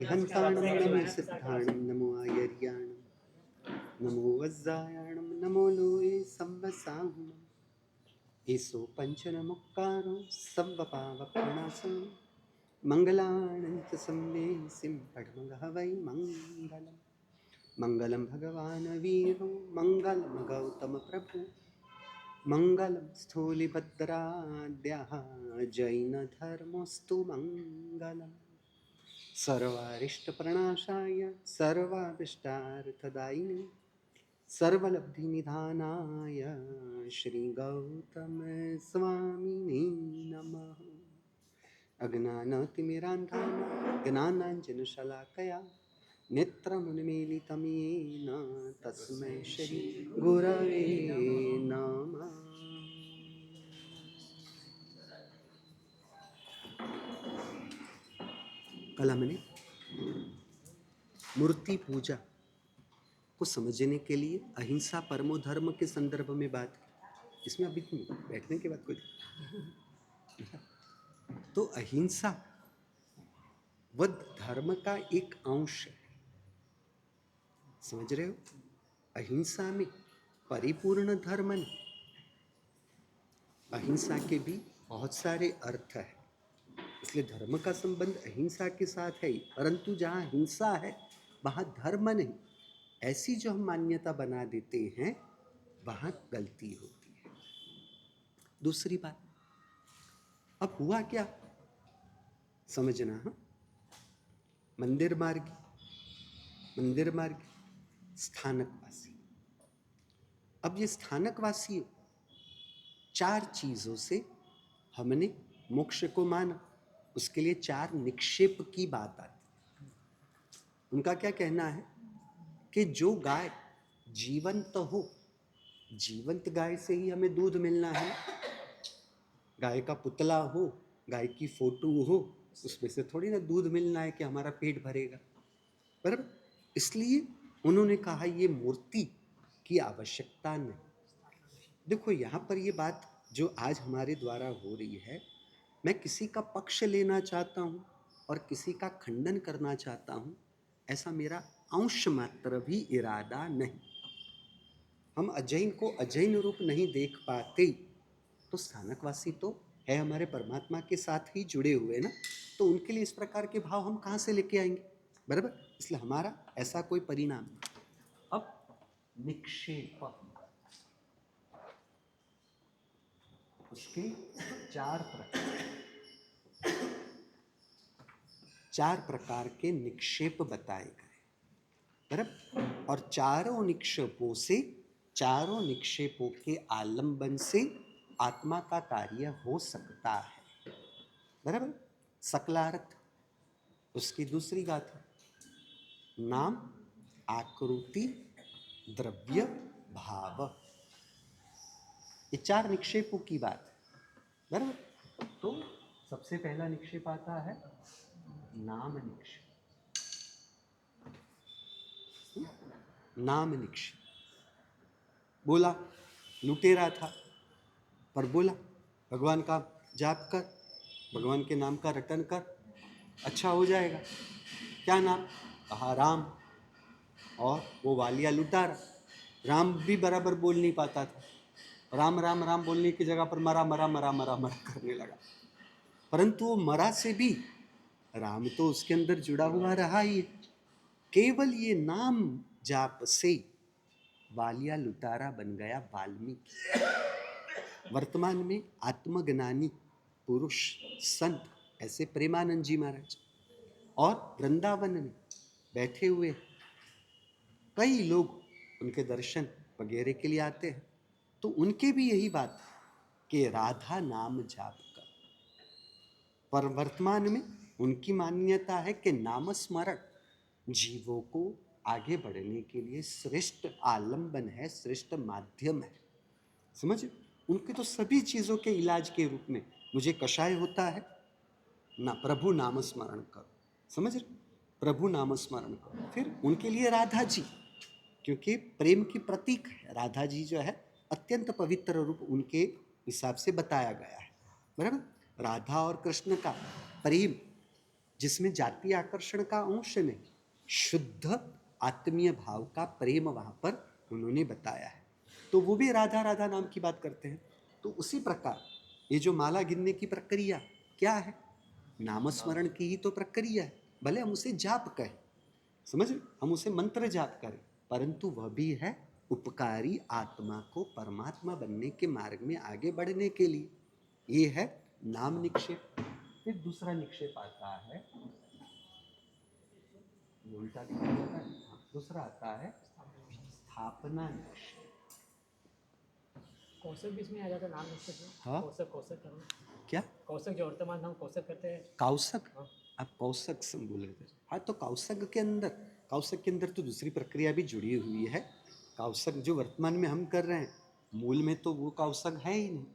हंसाणं नमो सिद्धाणं नमो आयर्याणं नमो वज्रायाणं नमो लोये संवसाहुं ईसो पञ्चनमुक्कारो संवपावप्रणासं मङ्गलानं च संवेसिं पठमगः वै मङ्गलम् मङ्गलं भगवान् वीरो मङ्गलं गौतमप्रभु मङ्गलं स्थूलिभद्राद्यः जैनधर्मस्तु मङ्गलम् सर्वारिष्टप्रणाशाय सर्वाभिष्टार्थदायिने सर्वलब्धिनिधानाय श्रीगौतमस्वामिने नमः। अज्ञानतिमिरान्धानां ज्ञानाञ्जनशलाकया नेत्रमुन्मीलितं येन तस्मै श्रीगुरवे नमः। कल हमने मूर्ति पूजा को समझने के लिए अहिंसा परमो धर्म के संदर्भ में बात की। इसमें अभी बैठने के बाद कोई तो अहिंसा वह धर्म का एक अंश है, समझ रहे हो? अहिंसा में परिपूर्ण धर्म नहीं, अहिंसा के भी बहुत सारे अर्थ है, इसलिए धर्म का संबंध अहिंसा के साथ है ही। परंतु जहाँ हिंसा है वहाँ धर्म नहीं, ऐसी जो हम मान्यता बना देते हैं वहाँ गलती होती है। दूसरी बात, अब हुआ क्या समझना। हाँ, मंदिर मार्गी स्थानकवासी। अब ये स्थानकवासी चार चीजों से हमने मोक्ष को माना, उसके लिए चार निक्षेप की बात आती। उनका क्या कहना है कि जो गाय जीवंत हो, जीवंत गाय से ही हमें दूध मिलना है। गाय का पुतला हो, गाय की फोटो हो, उसमें से थोड़ी ना दूध मिलना है कि हमारा पेट भरेगा, बराबर। इसलिए उन्होंने कहा ये मूर्ति की आवश्यकता नहीं। देखो यहाँ पर ये बात जो आज हमारे द्वारा हो रही है, मैं किसी का पक्ष लेना चाहता हूँ और किसी का खंडन करना चाहता हूँ, ऐसा मेरा अंश मात्र भी इरादा नहीं। हम अजैन को अजैन रूप नहीं देख पाते, तो स्थानकवासी तो है हमारे परमात्मा के साथ ही जुड़े हुए ना, तो उनके लिए इस प्रकार के भाव हम कहाँ से लेके आएंगे, बराबर। इसलिए हमारा ऐसा कोई परिणाम नहीं। अब निक्षेप, उसके चार प्रकार के निक्षेप बताए गए, बराबर। और चारों निक्षेपों के आलंबन से आत्मा का कार्य हो सकता है, बराबर। सकलार्थ, उसकी दूसरी गाथा, नाम, आकृति, द्रव्य, भाव, ये चार निक्षेपों की बात है, बराबर। तो सबसे पहला निक्षेप आता है नाम निक्षेप। नाम निक्षेप, बोला लुटेरा था पर बोला भगवान का जाप कर, भगवान के नाम का रटन कर, अच्छा हो जाएगा। क्या नाम? कहा राम। और वो वालिया लुटारा, राम भी बराबर बोल नहीं पाता था, राम राम राम बोलने की जगह पर मरा मरा मरा मरा मरा करने लगा। परंतु वो मरा से भी राम तो उसके अंदर जुड़ा हुआ रहा ही है। केवल ये नाम जाप से वालिया लुटारा बन गया वाल्मीकि। वर्तमान में आत्मज्ञानी पुरुष संत ऐसे प्रेमानंद जी महाराज और वृंदावन में बैठे हुए कई लोग उनके दर्शन वगैरह के लिए आते हैं, तो उनके भी यही बात कि राधा नाम जाप कर। पर वर्तमान में उनकी मान्यता है कि नाम स्मरण जीवों को आगे बढ़ने के लिए श्रेष्ठ आलंबन है, श्रेष्ठ माध्यम है, समझ। उनके तो सभी चीजों के इलाज के रूप में मुझे कषाय होता है ना, प्रभु नाम स्मरण करो, समझ रहे, प्रभु नाम स्मरण करो। फिर उनके लिए राधा जी, क्योंकि प्रेम की प्रतीक है राधा जी, जो है अत्यंत पवित्र रूप उनके हिसाब से बताया गया है, बराबर। राधा और कृष्ण का प्रेम जिसमें जातीय आकर्षण का अंश नहीं, शुद्ध आत्मीय भाव का प्रेम वहां पर उन्होंने बताया है। तो वो भी राधा राधा नाम की बात करते हैं। तो उसी प्रकार ये जो माला गिनने की प्रक्रिया क्या है, नामस्मरण की ही तो प्रक्रिया है। भले हम उसे जाप कहें, समझ रहे, हम उसे मंत्र जाप करें, परंतु वह भी है उपकारी आत्मा को परमात्मा बनने के मार्ग में आगे बढ़ने के लिए। ये है नाम निक्षेप। फिर दूसरा निक्षेप आता है, उल्टा दिखाया जाता है, दूसरा आता है स्थापना निक्षेप। कौशक भी इसमें आ जाता है नाम निक्षेप में। हाँ, कौशक करना क्या कौशक जो वर्तमान हम कौशक करते हैं। कौशक, हाँ। आप कौशक से बोले थे। हाँ, तो कौशक के अंदर तो दूसरी प्रक्रिया भी जुड़ी हुई है। कौशक जो वर्तमान में हम कर रहे हैं, मूल में तो वो कौशक है ही नहीं,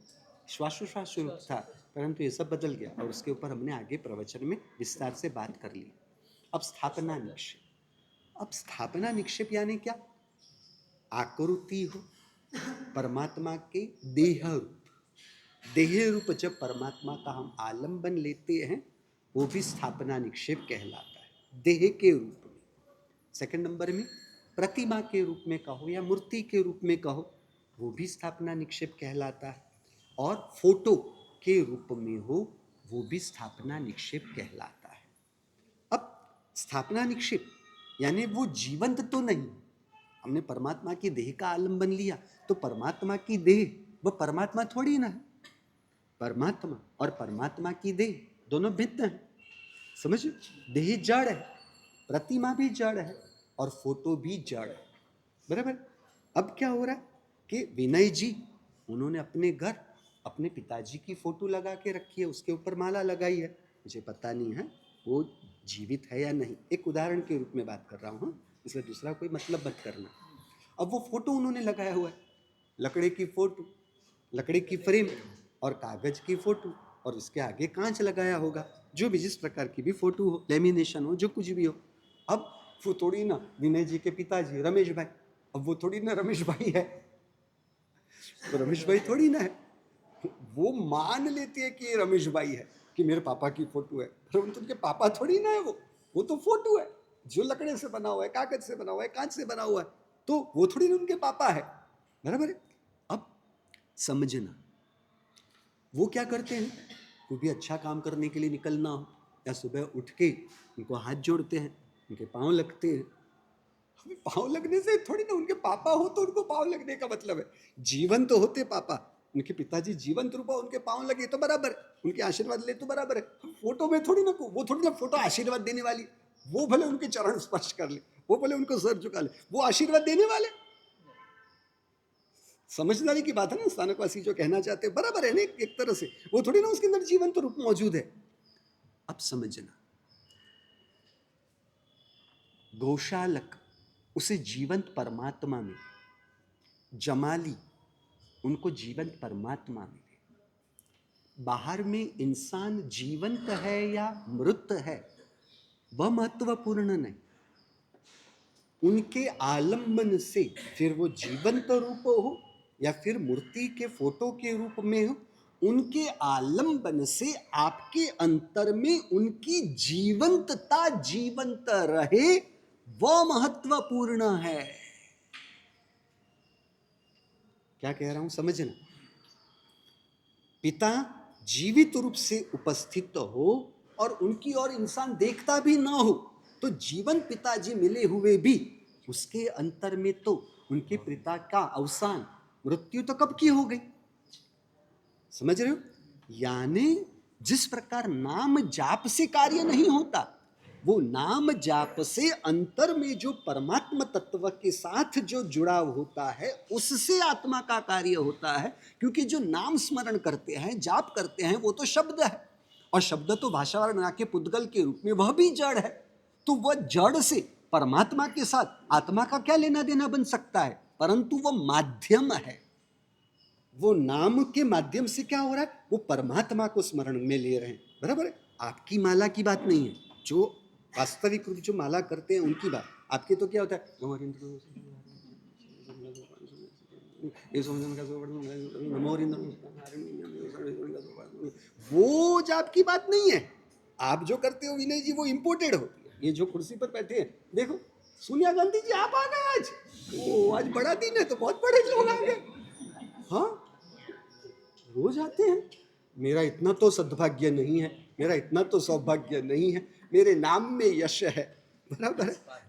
श्वासोश्वास रूप था, परंतु ये सब बदल गया और उसके ऊपर हमने आगे प्रवचन में विस्तार से बात कर ली। अब स्थापना निक्षेप। अब स्थापना निक्षेप यानी क्या, आकृति हो परमात्मा के देह रूप, देह रूप जब परमात्मा का हम आलंबन लेते हैं, वो भी स्थापना निक्षेप कहलाता है, देह के रूप में। सेकंड नंबर में प्रतिमा के रूप में कहो या मूर्ति के रूप में कहो, वो भी स्थापना निक्षेप कहलाता है। और फोटो के रूप में हो, वो भी स्थापना निक्षेप कहलाता है। अब स्थापना निक्षेप यानी वो जीवंत तो नहीं, हमने परमात्मा की देह का आलंबन लिया तो परमात्मा की देह वो परमात्मा थोड़ी ना है। परमात्मा और परमात्मा की देह दोनों भिन्न है, समझ। देह जड़ है, प्रतिमा भी जड़ है और फोटो भी जड़ है, बराबर। अब क्या हो रहा है कि विनय जी उन्होंने अपने घर अपने पिताजी की फोटो लगा के रखी है, उसके ऊपर माला लगाई है। मुझे पता नहीं है वो जीवित है या नहीं, एक उदाहरण के रूप में बात कर रहा हूँ, इसलिए दूसरा कोई मतलब मत करना। अब वो फोटो उन्होंने लगाया हुआ है, लकड़े की फोटो, लकड़े की फ्रेम और कागज की फोटो, और उसके आगे कांच लगाया होगा, जो भी जिस प्रकार की भी फोटो हो, लेमिनेशन हो, जो कुछ भी हो। अब वो थोड़ी ना विनय जी के पिताजी रमेश भाई, अब वो थोड़ी ना रमेश भाई है, तो रमेश भाई थोड़ी ना है। वो मान लेते हैं कि ये रमेश भाई है, कि मेरे पापा की फोटो है, पर उनके पापा थोड़ी ना है, वो तो फोटो है जो लकड़े से बना हुआ है, कागज से बना हुआ है, कांच से बना हुआ है, तो वो थोड़ी ना उनके पापा है, बराबर है। अब समझना, वो क्या करते हैं, कोई भी अच्छा काम करने के लिए निकलना हो या सुबह उठ के उनको हाथ जोड़ते हैं, उनके पाँव लगते हैं। हमें पाँव लगने से थोड़ी ना उनके पापा हो तो उनको पाँव लगने का मतलब है, जीवन तो होते पापा, उनके पिताजी जीवंत रूप हो, उनके पाँव लगे तो बराबर है, उनके आशीर्वाद ले तो बराबर है। फोटो में थोड़ी ना, वो थोड़ी ना फोटो आशीर्वाद देने वाली, वो भले उनके चरण स्पर्श कर ले, वो भले उनको सर झुका ले, वो आशीर्वाद देने वाले। समझदारी की बात है ना, स्थानकवासी जो कहना चाहते हैं बराबर है ना, एक तरह से वो थोड़ी ना उसके अंदर जीवंत रूप मौजूद है। अब समझना, गौशालक उसे जीवंत परमात्मा में, जमाली उनको जीवंत परमात्मा में, बाहर में इंसान जीवंत है या मृत है वह महत्वपूर्ण नहीं, उनके आलंबन से फिर वो जीवंत रूप हो या फिर मूर्ति के फोटो के रूप में हो, उनके आलंबन से आपके अंतर में उनकी जीवंतता जीवंत रहे, वह महत्वपूर्ण है। क्या कह रहा हूं समझना, पिता जीवित रूप से उपस्थित हो और उनकी ओर इंसान देखता भी ना हो, तो जीवन पिताजी मिले हुए भी उसके अंतर में तो उनके पिता का अवसान, मृत्यु तो कब की हो गई, समझ रहे हो। यानी जिस प्रकार नाम जाप से कार्य नहीं होता, वो नाम जाप से अंतर में जो परमात्मा तत्व के साथ जो जुड़ाव होता है उससे आत्मा का कार्य होता है। क्योंकि जो नाम स्मरण करते हैं, जाप करते हैं, वो तो शब्द है, और शब्द तो भाषावार बना के पुद्गल के रूप में वह भी जड़ है। तो वह जड़ से परमात्मा के साथ आत्मा का क्या लेना देना बन सकता है, परंतु वह माध्यम है। वो नाम के माध्यम से क्या हो रहा है, वो परमात्मा को स्मरण में ले रहे हैं, बराबर है। आपकी माला की बात नहीं है, जो वास्तविक रूप जो माला करते हैं उनकी बात। आपके तो क्या होता है, वो जाप की बात नहीं है, आप जो करते हो विनय जी वो इम्पोर्टेड होती है। ये जो कुर्सी पर बैठे हैं, देखो सोनिया गांधी जी आप आ गए आज, ओ आज बड़ा दिन है, तो बहुत बड़े लोग आ गए। हाँ, रोज आते हैं। मेरा इतना तो सद्भाग्य नहीं है, मेरा इतना तो सौभाग्य नहीं है, मेरे नाम में यश है, बराबर है।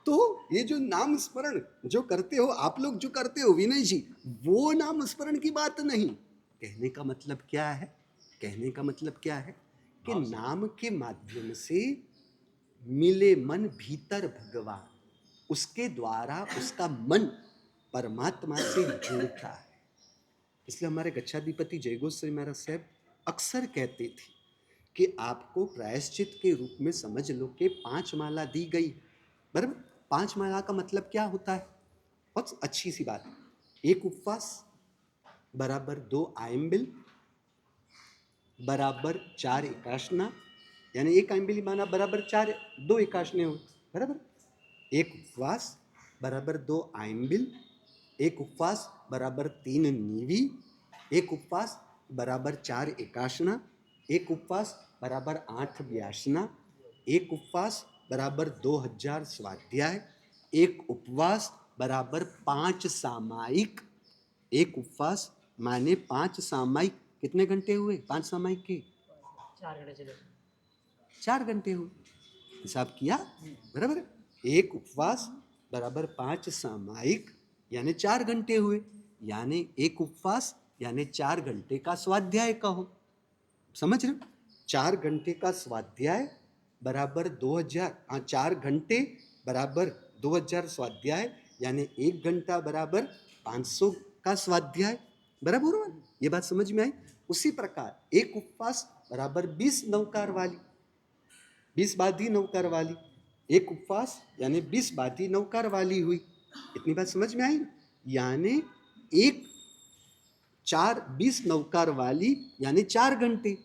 तो ये जो नाम स्मरण जो करते हो आप लोग, जो करते हो विनय जी, वो नाम स्मरण की बात नहीं। कहने का मतलब क्या है, कहने का मतलब क्या है कि नाम के माध्यम से मिले मन भीतर भगवान, उसके द्वारा उसका मन परमात्मा से जुड़ता है। इसलिए हमारे गच्छाधिपति जयगोस्वामी महाराज साहब अक्सर कहते थे कि आपको प्रायश्चित के रूप में समझ लो कि 5 माला दी गई, बराबर। 5 माला का मतलब क्या होता है, बहुत अच्छी सी बात है। 1 उपवास बराबर 2 आयम्बिल बराबर 4 एकाशना, यानी 1 आयम्बिली माना बराबर 2 एकाशने हो, बराबर। 1 उपवास बराबर 2 आयम्बिल, 1 उपवास बराबर 3 नीवी, 1 उपवास बराबर 4 एकाशना, 1 उपवास बराबर 8 व्यासना, 1 उपवास बराबर 2000 स्वाध्याय, 1 उपवास बराबर 5 सामायिक। 1 उपवास माने 5 सामायिक, कितने घंटे हुए 5 सामायिक के? 4 घंटे चले। 4 घंटे हुए, हिसाब किया, बराबर। 1 उपवास बराबर 5 सामायिक यानी 4 घंटे हुए, यानी 1 उपवास यानी 4 घंटे का स्वाध्याय कहो, समझ रहे हो? 4 घंटे का स्वाध्याय बराबर 2000, 4 घंटे बराबर 2000 स्वाध्याय, यानी 1 घंटा बराबर 500 का स्वाध्याय, बराबर हुआ? ये बात समझ में आई? उसी प्रकार 1 उपवास बराबर 20 नौकार वाली, 20 बाधी नौकार वाली, 1 उपवास यानी 20 बाधी नौकार वाली हुई। इतनी बात समझ में आई? यानी 20 नौकार वाली यानी 4 घंटे।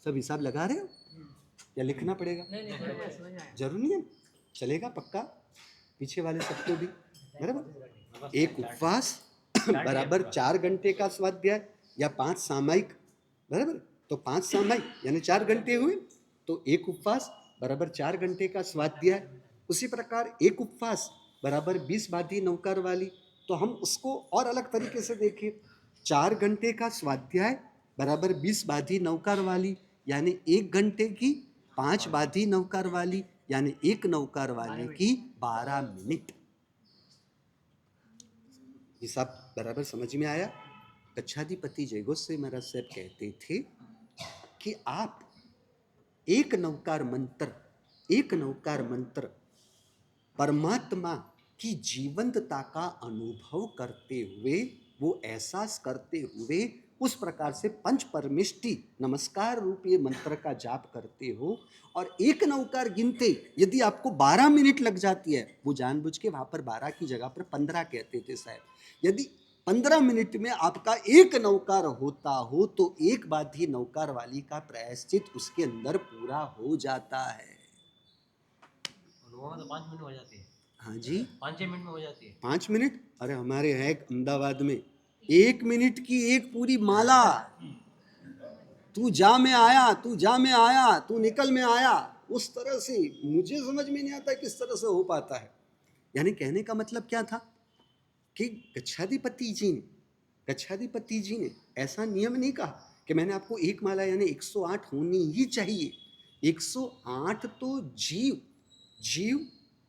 सब हिसाब लगा रहे हो या लिखना पड़ेगा? नहीं समझ में आया। जरूर नहीं है, चलेगा पक्का, पीछे वाले सबको भी, बराबर। 1 उपवास बराबर 4 घंटे का स्वाध्याय या 5 सामायिक, बराबर। तो 5 सामायिक यानी 4 घंटे हुए, तो 1 उपवास बराबर 4 घंटे का स्वाध्याय। उसी प्रकार 1 उपवास बराबर 20 बाधी नौकार वाली, तो हम उसको और अलग तरीके से देखें। 4 घंटे का स्वाध्याय बराबर 20 बाधी नौकार वाली, यानी 1 घंटे की 5 बाधी नौकार वाली, यानी 1 नौकार वाली की 12 मिनट। हिसाब बराबर समझ में आया? गच्छाधिपति जयगोस्वामी महाराज साहब कहते थे कि आप एक नौकार मंत्र परमात्मा की जीवंतता का अनुभव करते हुए, वो एहसास करते हुए उस प्रकार से पंच परमिष्टि नमस्कार रूप ये मंत्र का जाप करते हो, और एक नौकार गिनते यदि आपको 12 मिनट लग जाती है, वो जानबूझ के वहां पर 12 की जगह पर 15 कहते थे साहब, यदि 15 मिनट में आपका एक नौकार होता हो तो एक बाधी नौकार वाली का प्रायश्चित उसके अंदर पूरा हो जाता है। तो 5 मिनट हो जाती है। हाँ जी, 5-6 मिनट में हो जाती है। 5 मिनट? अरे हमारे है अहमदाबाद में 1 मिनट की एक पूरी माला, तू जा में आया, तू जा में आया, तू निकल में आया, उस तरह से मुझे समझ में नहीं आता किस तरह से हो पाता है। यानी कहने का मतलब क्या था कि गच्छाधिपति जी ने ऐसा नियम नहीं कहा कि मैंने आपको एक माला यानी 108 होनी ही चाहिए। 108 तो जीव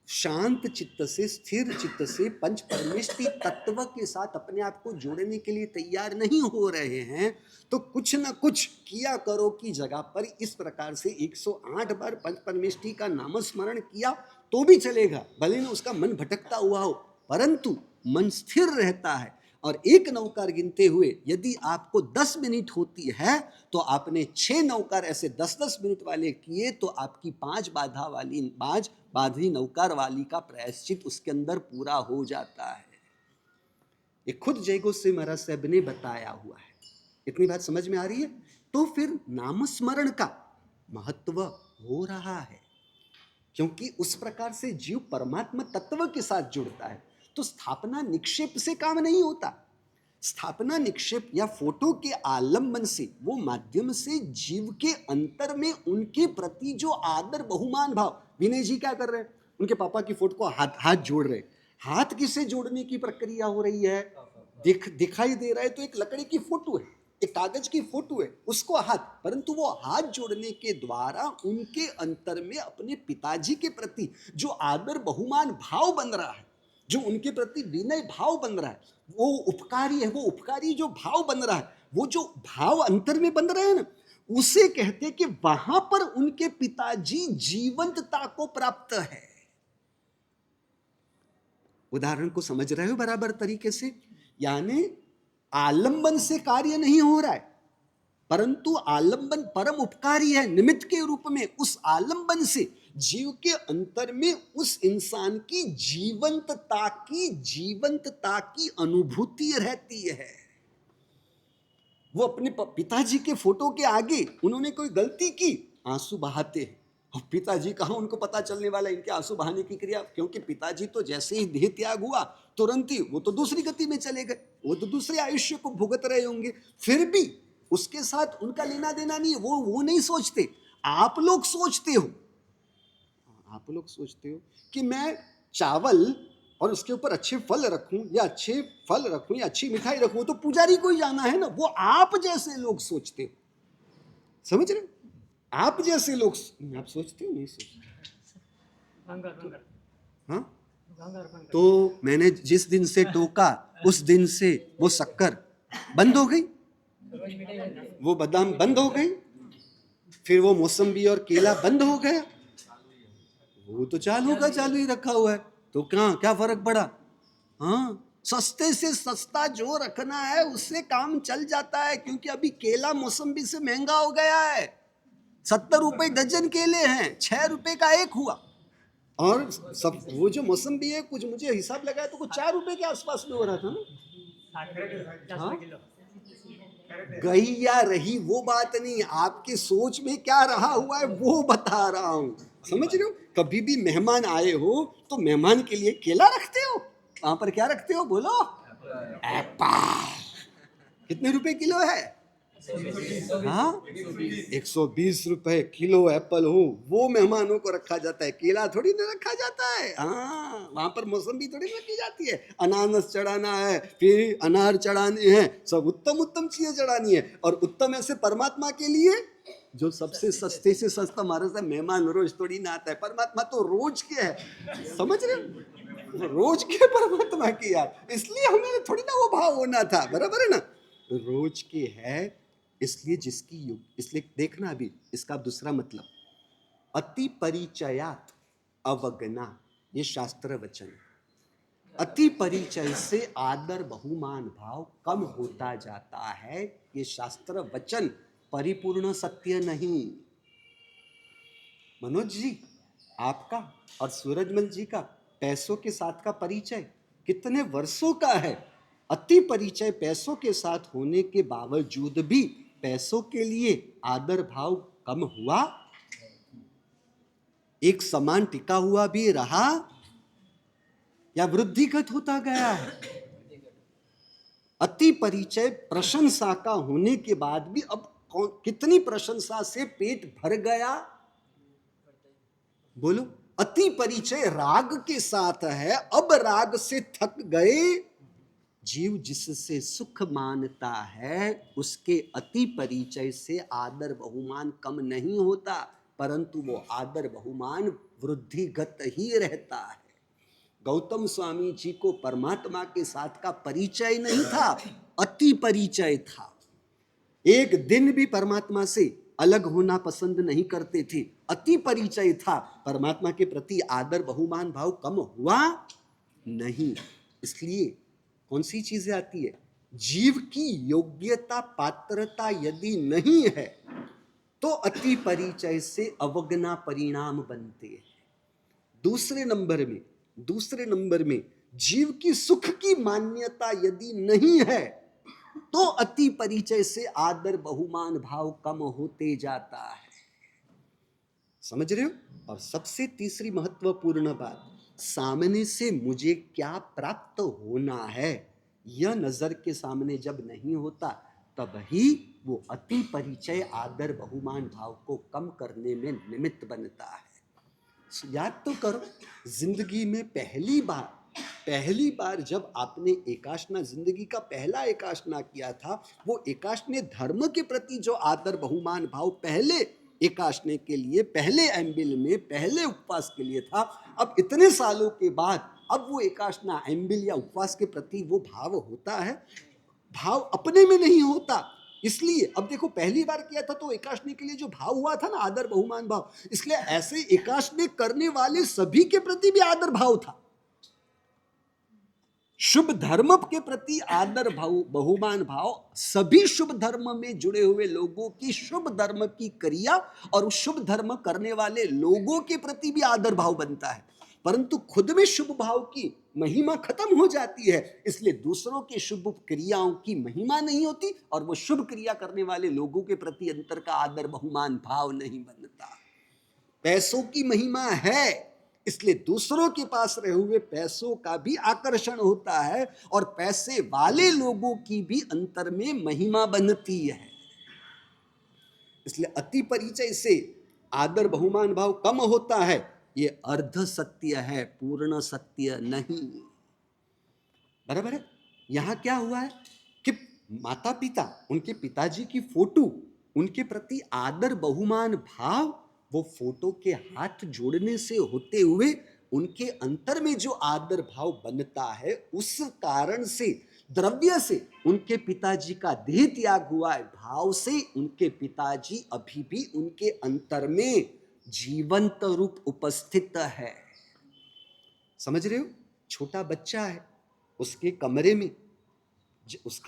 शांत चित्त से, स्थिर चित्त से पंच परमेष्टि तत्व के साथ अपने आप को जोड़ने के लिए तैयार नहीं हो रहे हैं, तो कुछ ना कुछ किया करो की जगह पर इस प्रकार से 108 बार पंच परमेष्टि का नामस्मरण किया तो भी चलेगा, भले ना उसका मन भटकता हुआ हो, परंतु मन स्थिर रहता है। और एक नौकार गिनते हुए यदि आपको 10 मिनट होती है तो आपने 6 नौकार ऐसे 10-10 मिनट वाले किए, तो आपकी 5 बाधी नौकार वाली का प्रायश्चित उसके अंदर पूरा हो जाता है। ये खुद जय गोस्वामी महाराज साहब ने बताया हुआ है। इतनी बात समझ में आ रही है? तो फिर नामस्मरण का महत्व हो रहा है, क्योंकि उस प्रकार से जीव परमात्मा तत्व के साथ जुड़ता है। तो स्थापना निक्षेप से काम नहीं होता। स्थापना निक्षेप या फोटो के आलंबन से, वो माध्यम से जीव के अंतर में उनके प्रति जो आदर बहुमान भाव। विनय जी क्या कर रहे हैं? उनके पापा की फोटो को हाथ जोड़ रहे हैं। हाथ किसे जोड़ने की प्रक्रिया हो रही है? दिखाई दे रहा है तो एक लकड़ी की फोटो है, एक कागज की फोटो है, उसको हाथ, परंतु वो हाथ जोड़ने के द्वारा उनके अंतर में अपने पिताजी के प्रति जो आदर बहुमान भाव बन रहा है, जो उनके प्रति विनय भाव बन रहा है, वो उपकारी है। वो उपकारी जो भाव बन रहा है, वो जो भाव अंतर में बन रहा है ना, उसे कहते कि वहां पर उनके पिताजी जीवंतता को प्राप्त है। उदाहरण को समझ रहे हो बराबर तरीके से? यानी आलंबन से कार्य नहीं हो रहा है, परंतु आलंबन परम उपकारी है। निमित्त के रूप में उस आलंबन से जीव के अंतर में उस इंसान की जीवंतता की अनुभूति रहती है। वो अपने पिताजी के फोटो के आगे उन्होंने कोई गलती की, आंसू बहाते हैं। और पिताजी कहाँ उनको पता चलने वाला इनके आंसू बहाने की क्रिया, क्योंकि पिताजी तो जैसे ही देह त्याग हुआ तुरंत ही वो तो दूसरी गति में चले गए, वो तो दूसरे आयुष्य को भुगत रहे होंगे। फिर भी उसके साथ उनका लेना देना नहीं है, वो नहीं सोचते। आप लोग सोचते हो कि मैं चावल और उसके ऊपर अच्छे फल रखूं या अच्छी मिठाई रखूं, तो पुजारी को ही जाना है ना। वो आप जैसे लोग सोचते हो, समझ रहे हो? आप जैसे लोग आप सोचते हो, नहीं सोचते? हाँ, तो मैंने जिस दिन से टोका उस दिन से वो शक्कर बंद हो गई, वो बादाम बंद हो गई, फिर वो मौसम्बी और केला बंद हो गया। वो तो चालू ही रखा हुआ है, तो क्या फर्क पड़ा? हाँ, सस्ते से सस्ता जो रखना है उससे काम चल जाता है, क्योंकि अभी केला मौसम्बी से महंगा हो गया है। 70 रुपए डजन केले हैं, 6 रुपए का एक हुआ। और सब वो जो मौसम्बी है, कुछ मुझे हिसाब लगाया तो कुछ 4 रुपए के आसपास में हो रहा था ना। हाँ? गई या रही वो बात नहीं, आपके सोच में क्या रहा हुआ है वो बता रहा हूं, समझ रहे हो? कभी भी मेहमान आए हो तो मेहमान के लिए केला रखते हो, वहां पर क्या रखते हो? बोलो, एप्पल। कितने रुपए किलो है? हाँ, 120 रुपए किलो एप्पल हो, वो मेहमानों को रखा जाता है, केला थोड़ी ना रखा जाता है। हाँ, वहां पर मौसम्बी थोड़ी रखी जाती है, अनानास चढ़ाना है, फिर अनार चढ़ाने हैं, सब उत्तम चीजें चढ़ानी है। और उत्तम ऐसे परमात्मा के लिए जो सबसे सस्ते से सस्ता। हमारे साथ मेहमान रोज थोड़ी ना आता है, परमात्मा तो रोज के है, समझ रहे हो? रोज के परमात्मा की यार, इसलिए हमें थोड़ी ना वो भाव होना था, बराबर है ना? रोज के है, इसलिए इसलिए देखना अभी इसका दूसरा मतलब, अति परिचयात अवगना, ये शास्त्र वचन। अति परिचय से आदर बहुमान भाव कम होता जाता है, ये शास्त्र वचन परिपूर्ण सत्य नहीं। मनोज जी आपका और सूरजमल जी का पैसों के साथ का परिचय कितने वर्षों का है? अति परिचय पैसों के साथ होने के बावजूद भी पैसों के लिए आदर भाव कम हुआ? एक समान टिका हुआ भी रहा या वृद्धिगत होता गया है? अति परिचय प्रशंसा का होने के बाद भी अब कितनी प्रशंसा से पेट भर गया? बोलो, अति परिचय राग के साथ है, अब राग से थक गए। जीव जिससे सुख मानता है उसके अति परिचय से आदर बहुमान कम नहीं होता, परंतु वो आदर बहुमान वृद्धिगत ही रहता है। गौतम स्वामी जी को परमात्मा के साथ का परिचय नहीं था, अति परिचय था। एक दिन भी परमात्मा से अलग होना पसंद नहीं करते थे, अति परिचय था। परमात्मा के प्रति आदर बहुमान भाव कम हुआ नहीं। इसलिए कौन सी चीजें आती है? जीव की योग्यता पात्रता यदि नहीं है तो अति परिचय से अवज्ञा परिणाम बनते हैं। दूसरे नंबर में जीव की सुख की मान्यता यदि नहीं है तो अति परिचय से आदर बहुमान भाव कम होते जाता है। समझ रहे हो? और सबसे तीसरी महत्वपूर्ण बात, सामने से मुझे क्या प्राप्त होना है यह नजर के सामने जब नहीं होता तब ही वो अति परिचय आदर बहुमान भाव को कम करने में निमित्त बनता है। याद तो करो, जिंदगी में पहली बार जब आपने एकाशना, जिंदगी का पहला एकाशना किया था, वो एकाशने धर्म के प्रति जो आदर बहुमान भाव पहले एकाशने के लिए, पहले एम्बिल में, पहले उपवास के लिए था, अब इतने सालों के बाद अब वो एकाशना एम्बिल या उपवास के प्रति वो भाव होता है। भाव अपने में नहीं होता, इसलिए अब देखो पहली बार किया था तो एकाशने के लिए जो भाव हुआ था ना, आदर बहुमान भाव, इसलिए ऐसे एकाशने करने वाले सभी के प्रति भी आदर भाव था। शुभ धर्म के प्रति आदर भाव बहुमान भाव सभी शुभ धर्म में जुड़े हुए लोगों की शुभ धर्म की क्रिया और उस शुभ धर्म करने वाले लोगों के प्रति भी आदर भाव बनता है। परंतु खुद में शुभ भाव की महिमा खत्म हो जाती है, इसलिए दूसरों के शुभ क्रियाओं की महिमा नहीं होती और वो शुभ क्रिया करने वाले लोगों के प्रति अंतर का आदर बहुमान भाव नहीं बनता। पैसों की महिमा है, इसलिए दूसरों के पास रहे हुए पैसों का भी आकर्षण होता है और पैसे वाले लोगों की भी अंतर में महिमा बनती है। इसलिए अति परिचय से आदर बहुमान भाव कम होता है, ये अर्ध सत्य है, पूर्ण सत्य नहीं। बराबर है। यहां क्या हुआ है कि माता पिता, उनके पिताजी की फोटो, उनके प्रति आदर बहुमान भाव, वो फोटो के हाथ जोड़ने से होते हुए उनके अंतर में जो आदर भाव बनता है, उस कारण से, द्रव्य से उनके पिताजी का देह त्याग हुआ है, भाव से उनके पिताजी अभी भी उनके अंतर में जीवंत रूप उपस्थित है। समझ रहे हो? छोटा बच्चा है, उसके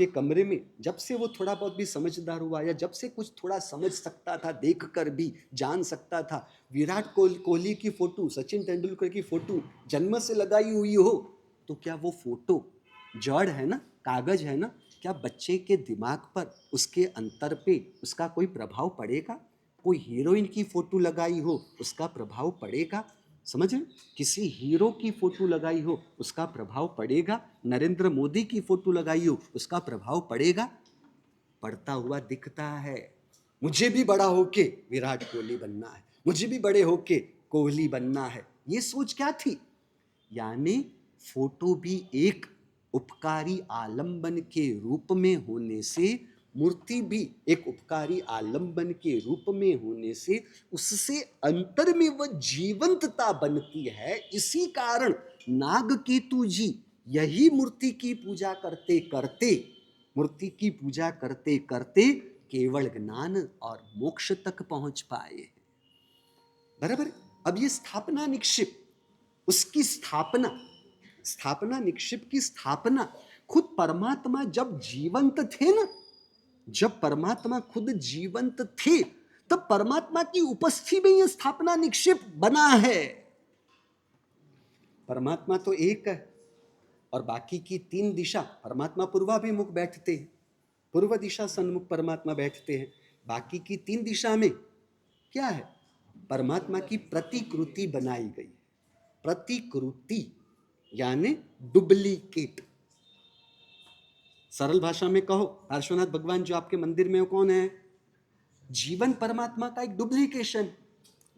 कमरे में जब से वो थोड़ा बहुत भी समझदार हुआ या जब से कुछ थोड़ा समझ सकता था, देख कर भी जान सकता था, विराट कोहली की फोटो, सचिन तेंदुलकर की फोटो जन्म से लगाई हुई हो, तो क्या वो फोटो जड़ है ना, कागज है ना, क्या बच्चे के दिमाग पर, उसके अंतर पे उसका कोई प्रभाव पड़ेगा? कोई हीरोइन की फोटो लगाई हो, उसका प्रभाव पड़ेगा? समझ रहे? किसी हीरो की फोटो लगाई हो, उसका प्रभाव पड़ेगा? नरेंद्र मोदी की फोटो लगाई हो, उसका प्रभाव पड़ेगा? पड़ता हुआ दिखता है। मुझे भी बड़ा होके विराट कोहली बनना है, मुझे भी बड़े होके कोहली बनना है, ये सोच क्या थी? यानी फोटो भी एक उपकारी आलंबन के रूप में होने से, मूर्ति भी एक उपकारी आलंबन के रूप में होने से, उससे अंतर में वह जीवंतता बनती है। इसी कारण नागकेतु जी यही मूर्ति की पूजा करते करते केवल ज्ञान और मोक्ष तक पहुंच पाए। बराबर। अब ये स्थापना निक्षिप, उसकी स्थापना निक्षिप की स्थापना खुद परमात्मा जब जीवंत थे ना, जब परमात्मा खुद जीवंत थे, तब परमात्मा की उपस्थिति में यह स्थापना निक्षेप बना है। परमात्मा तो एक है और बाकी की तीन दिशा, परमात्मा पूर्वाभिमुख बैठते हैं, पूर्व दिशा सन्मुख परमात्मा बैठते हैं। बाकी की तीन दिशा में क्या है? परमात्मा की प्रतिकृति बनाई गई। प्रतिकृति यानी डुप्लीकेट। सरल भाषा में कहो, पार्श्वनाथ भगवान जो आपके मंदिर में, कौन है? जीवन परमात्मा का एक डुप्लीकेशन।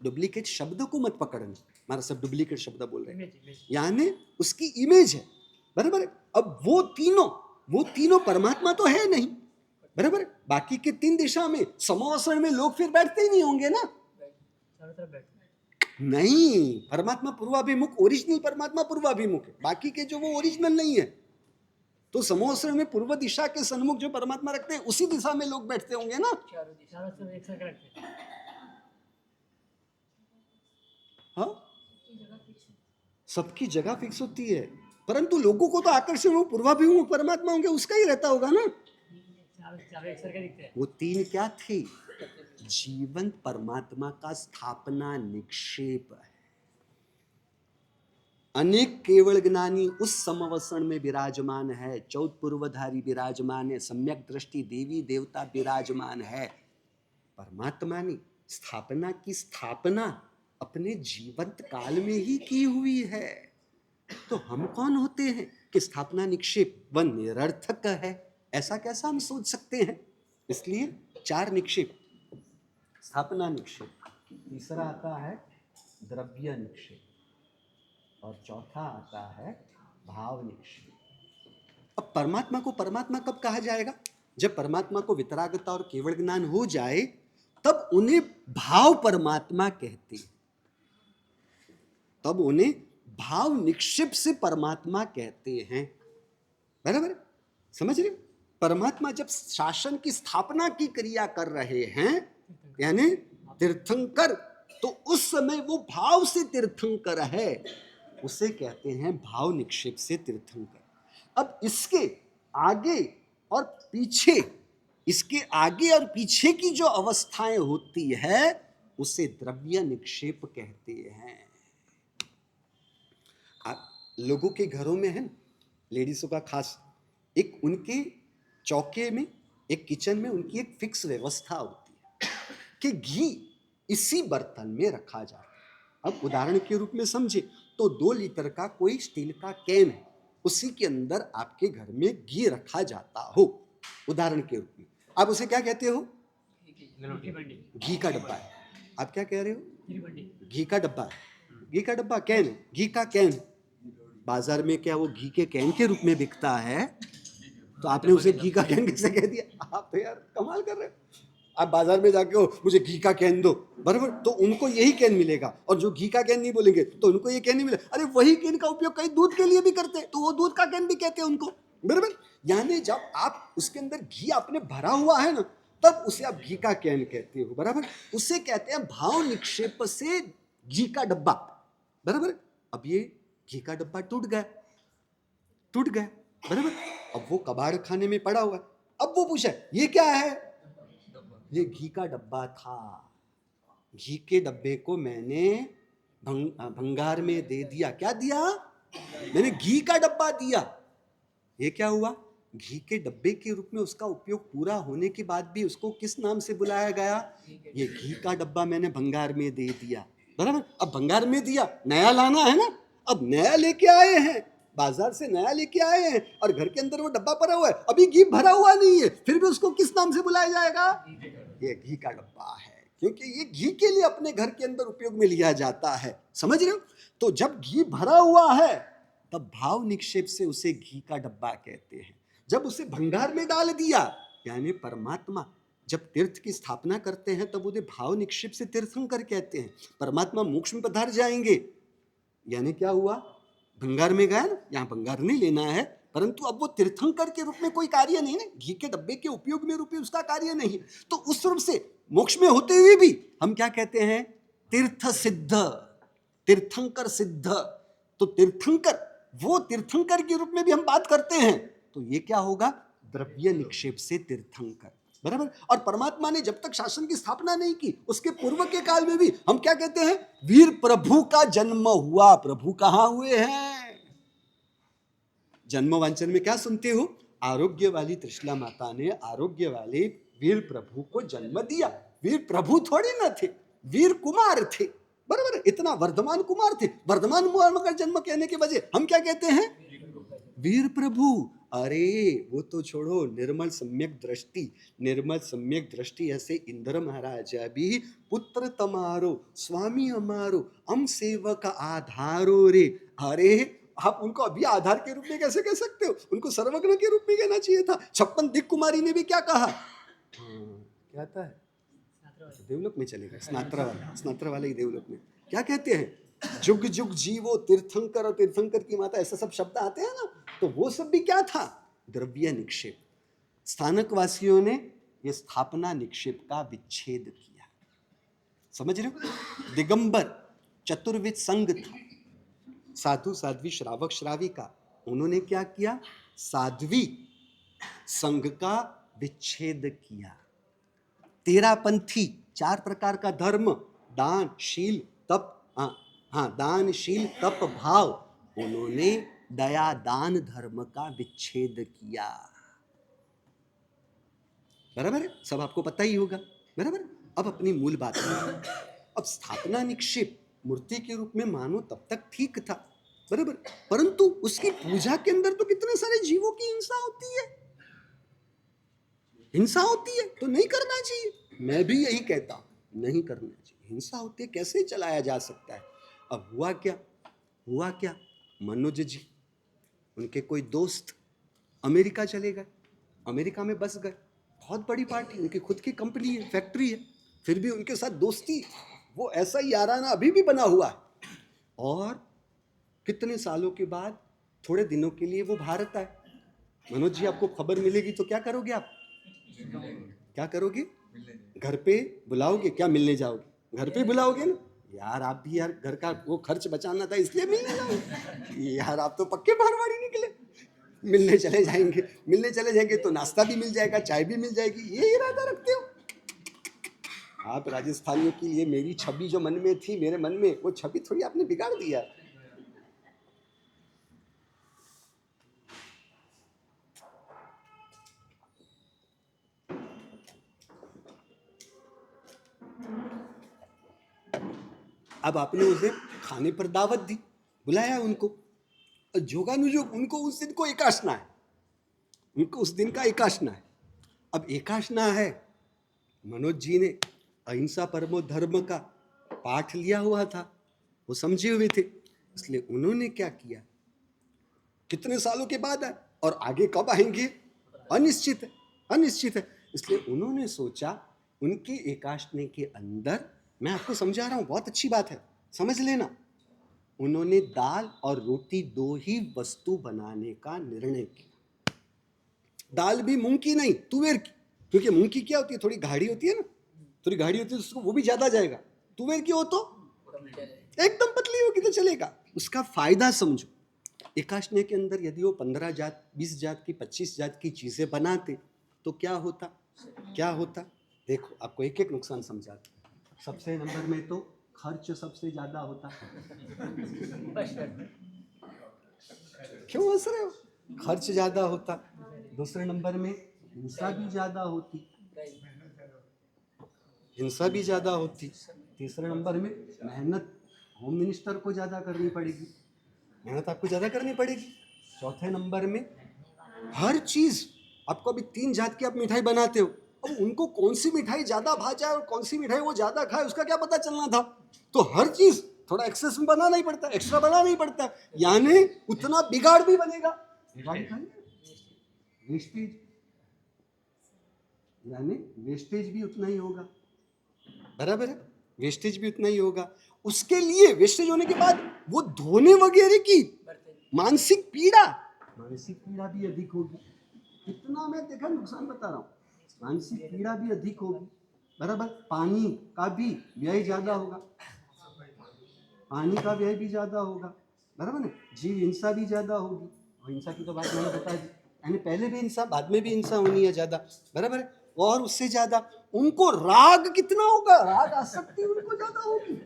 डुप्लीकेट शब्द को मत पकड़ना, हमारा सब डुप्लीकेट शब्द बोल रहे हैं, यानी उसकी इमेज है। बराबर। अब वो तीनों परमात्मा तो है नहीं, बराबर। बाकी के तीन दिशा में समावसरण में लोग फिर बैठते ही नहीं होंगे ना, नहीं। परमात्मा पूर्वाभिमुख, ओरिजिनल परमात्मा पूर्वाभिमुख है, बाकी के जो वो ओरिजिनल नहीं है। तो समोसरण में पूर्व दिशा के सन्मुख जो परमात्मा रखते हैं, उसी दिशा में लोग बैठते होंगे ना। हाँ, सबकी जगह फिक्स होती है, परंतु लोगों को तो आकर्षण वो पूर्वाभिमुख परमात्मा होंगे, उसका ही रहता होगा ना। वो तीन क्या थे? जीवंत परमात्मा का स्थापना निक्षेप है। अनेक केवल ज्ञानी उस समवसन में विराजमान है, चौथ पूर्वधारी विराजमान है, सम्यक दृष्टि देवी देवता विराजमान है। परमात्मा ने स्थापना की स्थापना अपने जीवंत काल में ही की हुई है। तो हम कौन होते हैं कि स्थापना निक्षेप वह निरर्थक है, ऐसा कैसा हम सोच सकते हैं। इसलिए 4 निक्षेप, स्थापना निक्षेप, तीसरा आता है द्रव्य निक्षेप और चौथा आता है भाव निक्षेप। अब परमात्मा को परमात्मा कब कहा जाएगा? जब परमात्मा को वितरागता और केवल ज्ञान हो जाए तब उन्हें भाव परमात्मा कहते हैं, तब उन्हें भाव निक्षेप से परमात्मा कहते हैं। बराबर समझ रहे हो? परमात्मा जब शासन की स्थापना की क्रिया कर रहे हैं यानी तीर्थंकर, तो उस समय वो भाव से तीर्थंकर है, उसे कहते हैं भाव निक्षेप से तीर्थंकर। अब इसके आगे और पीछे, इसके आगे और पीछे की जो अवस्थाएं होती है उसे द्रव्य निक्षेप कहते हैं। आप लोगों के घरों में है, लेडीजों का खास, एक उनके चौके में, एक किचन में उनकी एक फिक्स व्यवस्था होती है कि घी इसी बर्तन में रखा जाता है। अब उदाहरण के रूप में समझे तो 2 लीटर का कोई स्टील का कैन है, उसी के अंदर आपके घर में घी रखा जाता हो, उदाहरण के रूप में, आप उसे क्या कहते हो? घी का डब्बा है। आप क्या कह रहे हो? घी का डब्बा है। घी का डब्बा कैन है, घी का कैन। बाजार में क्या वो घी के कैन के रूप में बिकता है? तो आपने उसे घी का कैन कैसे कह दिया? आप तो यार कमाल कर रहे हो। आप बाजार में जाके हो मुझे घी का कैन दो, बराबर, तो उनको यही कैन मिलेगा, और जो घी का कैन नहीं बोलेंगे तो उनको ये कैन नहीं मिलेगा। अरे वही कैन का उपयोग कई दूध के लिए भी करते हैं, तो वो दूध का कैन भी कहते हैं उनको, बराबर। यानी जब आप उसके अंदर घी आपने भरा हुआ है ना, तब उसे आप घी का कैन कहते हो, बराबर। उसे कहते हैं भाव निक्षेप से घी का डब्बा, बराबर। अब ये घी का डब्बा टूट गया, बराबर। अब वो कबाड़ खाने में पड़ा हुआ है। अब वो पूछा ये क्या है? ये घी का डब्बा था, घी के डब्बे को मैंने भंगार में दे दिया। क्या दिया? मैंने घी का डब्बा दिया। ये क्या हुआ? घी के डब्बे के रूप में उसका उपयोग पूरा होने के बाद भी उसको किस नाम से बुलाया गया? ये घी का डब्बा मैंने भंगार में दे दिया, बराबर। अब भंगार में दिया, नया लाना है ना, अब नया लेके आए हैं, बाजार से नया लेके आए हैं, और घर के अंदर वो डब्बा पड़ा हुआ है, अभी घी भरा हुआ नहीं है, फिर भी उसको किस नाम से बुलाया जाएगा? ये घी का डब्बा है, क्योंकि ये घी के लिए अपने घर के अंदर उपयोग में लिया जाता है। समझ रहे हो? तो जब घी भरा हुआ है तब भाव निक्षेप से उसे घी का डब्बा कहते हैं। जब उसे भंगार में डाल दिया, यानी परमात्मा जब तीर्थ की स्थापना करते हैं तब उन्हें भाव निक्षेप से तीर्थंकर कहते हैं। परमात्मा मोक्ष में पधार जाएंगे, यानी क्या हुआ? भंगार में गया ना, यहाँ भंगार नहीं लेना है, परंतु अब वो तीर्थंकर के रूप में कोई कार्य नहीं ना, घी के डब्बे के उपयोग में रूप में उसका कार्य नहीं, तो उस रूप से मोक्ष में होते हुए भी हम क्या कहते हैं? तीर्थ सिद्ध, तीर्थंकर सिद्ध। तो तीर्थंकर, वो तीर्थंकर के रूप में भी हम बात करते हैं, तो ये क्या होगा? द्रव्य निक्षेप से तीर्थंकर, बराबर। और परमात्मा ने जब तक शासन की स्थापना नहीं की, उसके पूर्व के काल में भी हम क्या कहते हैं? वीर प्रभु का जन्म हुआ। प्रभु कहाँ हुए हैं? जन्म वांचन में क्या सुनते हो? आरोग्य वाली त्रिशला माता ने आरोग्य वाले वीर प्रभु को जन्म दिया। वीर प्रभु थोड़ी ना थे, वीर कुमार थे, बराबर। इतना वर्धमान कुमार थे, वर्धमान कुमार का जन्म कहने के वजह हम क्या कहते हैं? वीर प्रभु। अरे वो तो छोड़ो, निर्मल सम्यक दृष्टि, निर्मल सम्यक दृष्टि ऐसे इंद्र महाराजा भी पुत्र तमारो स्वामी हमारो हम सेवक आधारो रे। अरे आप उनको अभी आधार के रूप में कैसे कह सकते हो? उनको सर्वज्ञ के रूप में कहना चाहिए था। 56 दिक् कुमारी ने भी क्या कहा? क्या था? देवलोक में चलेगा, स्नात्र वाले ही देवलोक में क्या कहते हैं? जुग जुग जीवो तीर्थंकर, और तीर्थंकर की माता, ऐसा सब शब्द आते हैं ना, तो वो सब भी क्या था? द्रव्य निक्षेप। स्थानक वासियों ने ये स्थापना निक्षेप का विच्छेद किया। समझ रहे हो? दिगंबर चतुर्विध संघ था, साधु साध्वी श्रावक श्राविका, उन्होंने क्या किया? साध्वी संघ का विच्छेद किया। 13 पंथी, 4 प्रकार का धर्म, दान शील तप, दान शील तप भाव, उन्होंने दया दान धर्म का विच्छेद किया, बराबर है? सब आपको पता ही होगा, बराबर। अब अपनी मूल बात है। अब स्थापना निक्षेप मूर्ति के रूप में मानो तब तक ठीक था, बराबर। परंतु उसकी पूजा के अंदर तो कितने सारे जीवों की हिंसा होती है, हिंसा होती है, तो नहीं करना चाहिए। मैं भी यही कहता हूं, नहीं करना चाहिए। हिंसा होती है, कैसे चलाया जा सकता है। अब हुआ क्या, मनोज जी, उनके कोई दोस्त अमेरिका चले गए, अमेरिका में बस गए, बहुत बड़ी पार्टी, उनकी खुद की कंपनी है, फैक्ट्री है, फिर भी उनके साथ दोस्ती, वो ऐसा ही याराना अभी भी बना हुआ है। और कितने सालों के बाद, थोड़े दिनों के लिए वो भारत आए। मनोज जी, आपको खबर मिलेगी तो क्या करोगे आप? क्या करोगे? घर पे बुलाओगे? क्या मिलने जाओगे? घर पे बुलाओगे ना यार। आप भी यार घर का वो खर्च बचाना था, इसलिए मिलने जाओगे यार। आप तो पक्के मारवाड़ी निकले। मिलने चले जाएंगे तो नाश्ता भी मिल जाएगा, चाय भी मिल जाएगी, ये इरादा रखते हो आप। राजस्थानियों के लिए मेरी छवि जो मन में थी, मेरे मन में, वो छवि थोड़ी आपने बिगाड़ दिया। अब आपने उसे खाने पर दावत दी, बुलाया उनको, जोगानुजोग उनको उस दिन को एकाशना है, उनको उस दिन का एकाशना है। अब एकाशना है, मनोज जी ने अहिंसा परमो धर्म का पाठ लिया हुआ था, वो समझे हुए थे, इसलिए उन्होंने क्या किया, कितने सालों के बाद है और आगे कब आएंगे अनिश्चित है। इसलिए उन्होंने सोचा उनके एकाशने के अंदर, मैं आपको समझा रहा हूं, बहुत अच्छी बात है, समझ लेना। उन्होंने दाल और रोटी दो ही वस्तु बनाने का निर्णय किया। दाल भी मूंग की नहीं, तुवेर की, क्योंकि मूंग की क्या होती है, थोड़ी गाढ़ी होती है ना, थोड़ी गाढ़ी होती है, उसको वो भी ज्यादा जाएगा। तुवेर की हो तो एकदम पतली होगी तो चलेगा। उसका फायदा समझो। एकाशने के अंदर यदि वो 15 जात, 20 जात की, 25 जात की चीजें बनाते तो क्या होता? देखो, आपको एक एक नुकसान समझाता। सबसे नंबर में तो खर्च सबसे ज्यादा होता। क्यों हंस रहे हो? खर्च ज्यादा होता। दूसरे नंबर में हिंसा भी ज्यादा होती। तीसरे नंबर में मेहनत होम मिनिस्टर को ज्यादा करनी पड़ेगी, मेहनत आपको ज्यादा करनी पड़ेगी। चौथे नंबर में हर चीज, आपको अभी 3 जात की आप मिठाई बनाते हो, अब उनको कौन सी मिठाई ज्यादा भा जाए और कौन सी मिठाई वो ज्यादा खाए, उसका क्या पता चलना था। तो हर चीज थोड़ा एक्सेस में बनाना ही पड़ता है, एक्स्ट्रा बनाना ही पड़ता है, यानी उतना बिगाड़ भी बनेगा। वेस्टेज, यानी वेस्टेज भी उतना ही होगा, बराबर है, वेस्टेज भी उतना ही होगा। उसके लिए वेस्टेज होने के बाद वो धोने वगैरह की मानसिक पीड़ा भी अधिक होगी। कितना मैं देखा नुकसान बता रहा हूँ, मानसिक पीड़ा भी अधिक होगी, बराबर। पानी का भी व्यय ज्यादा होगा, बराबर ना। जीव हिंसा भी ज्यादा होगी, और हिंसा की तो बात मैंने बता दी, यानी पहले भी हिंसा, बाद में भी हिंसा होनी है ज्यादा, बराबर है। और उससे ज्यादा उनको राग कितना होगा, राग आसक्ति उनको ज्यादा होगी।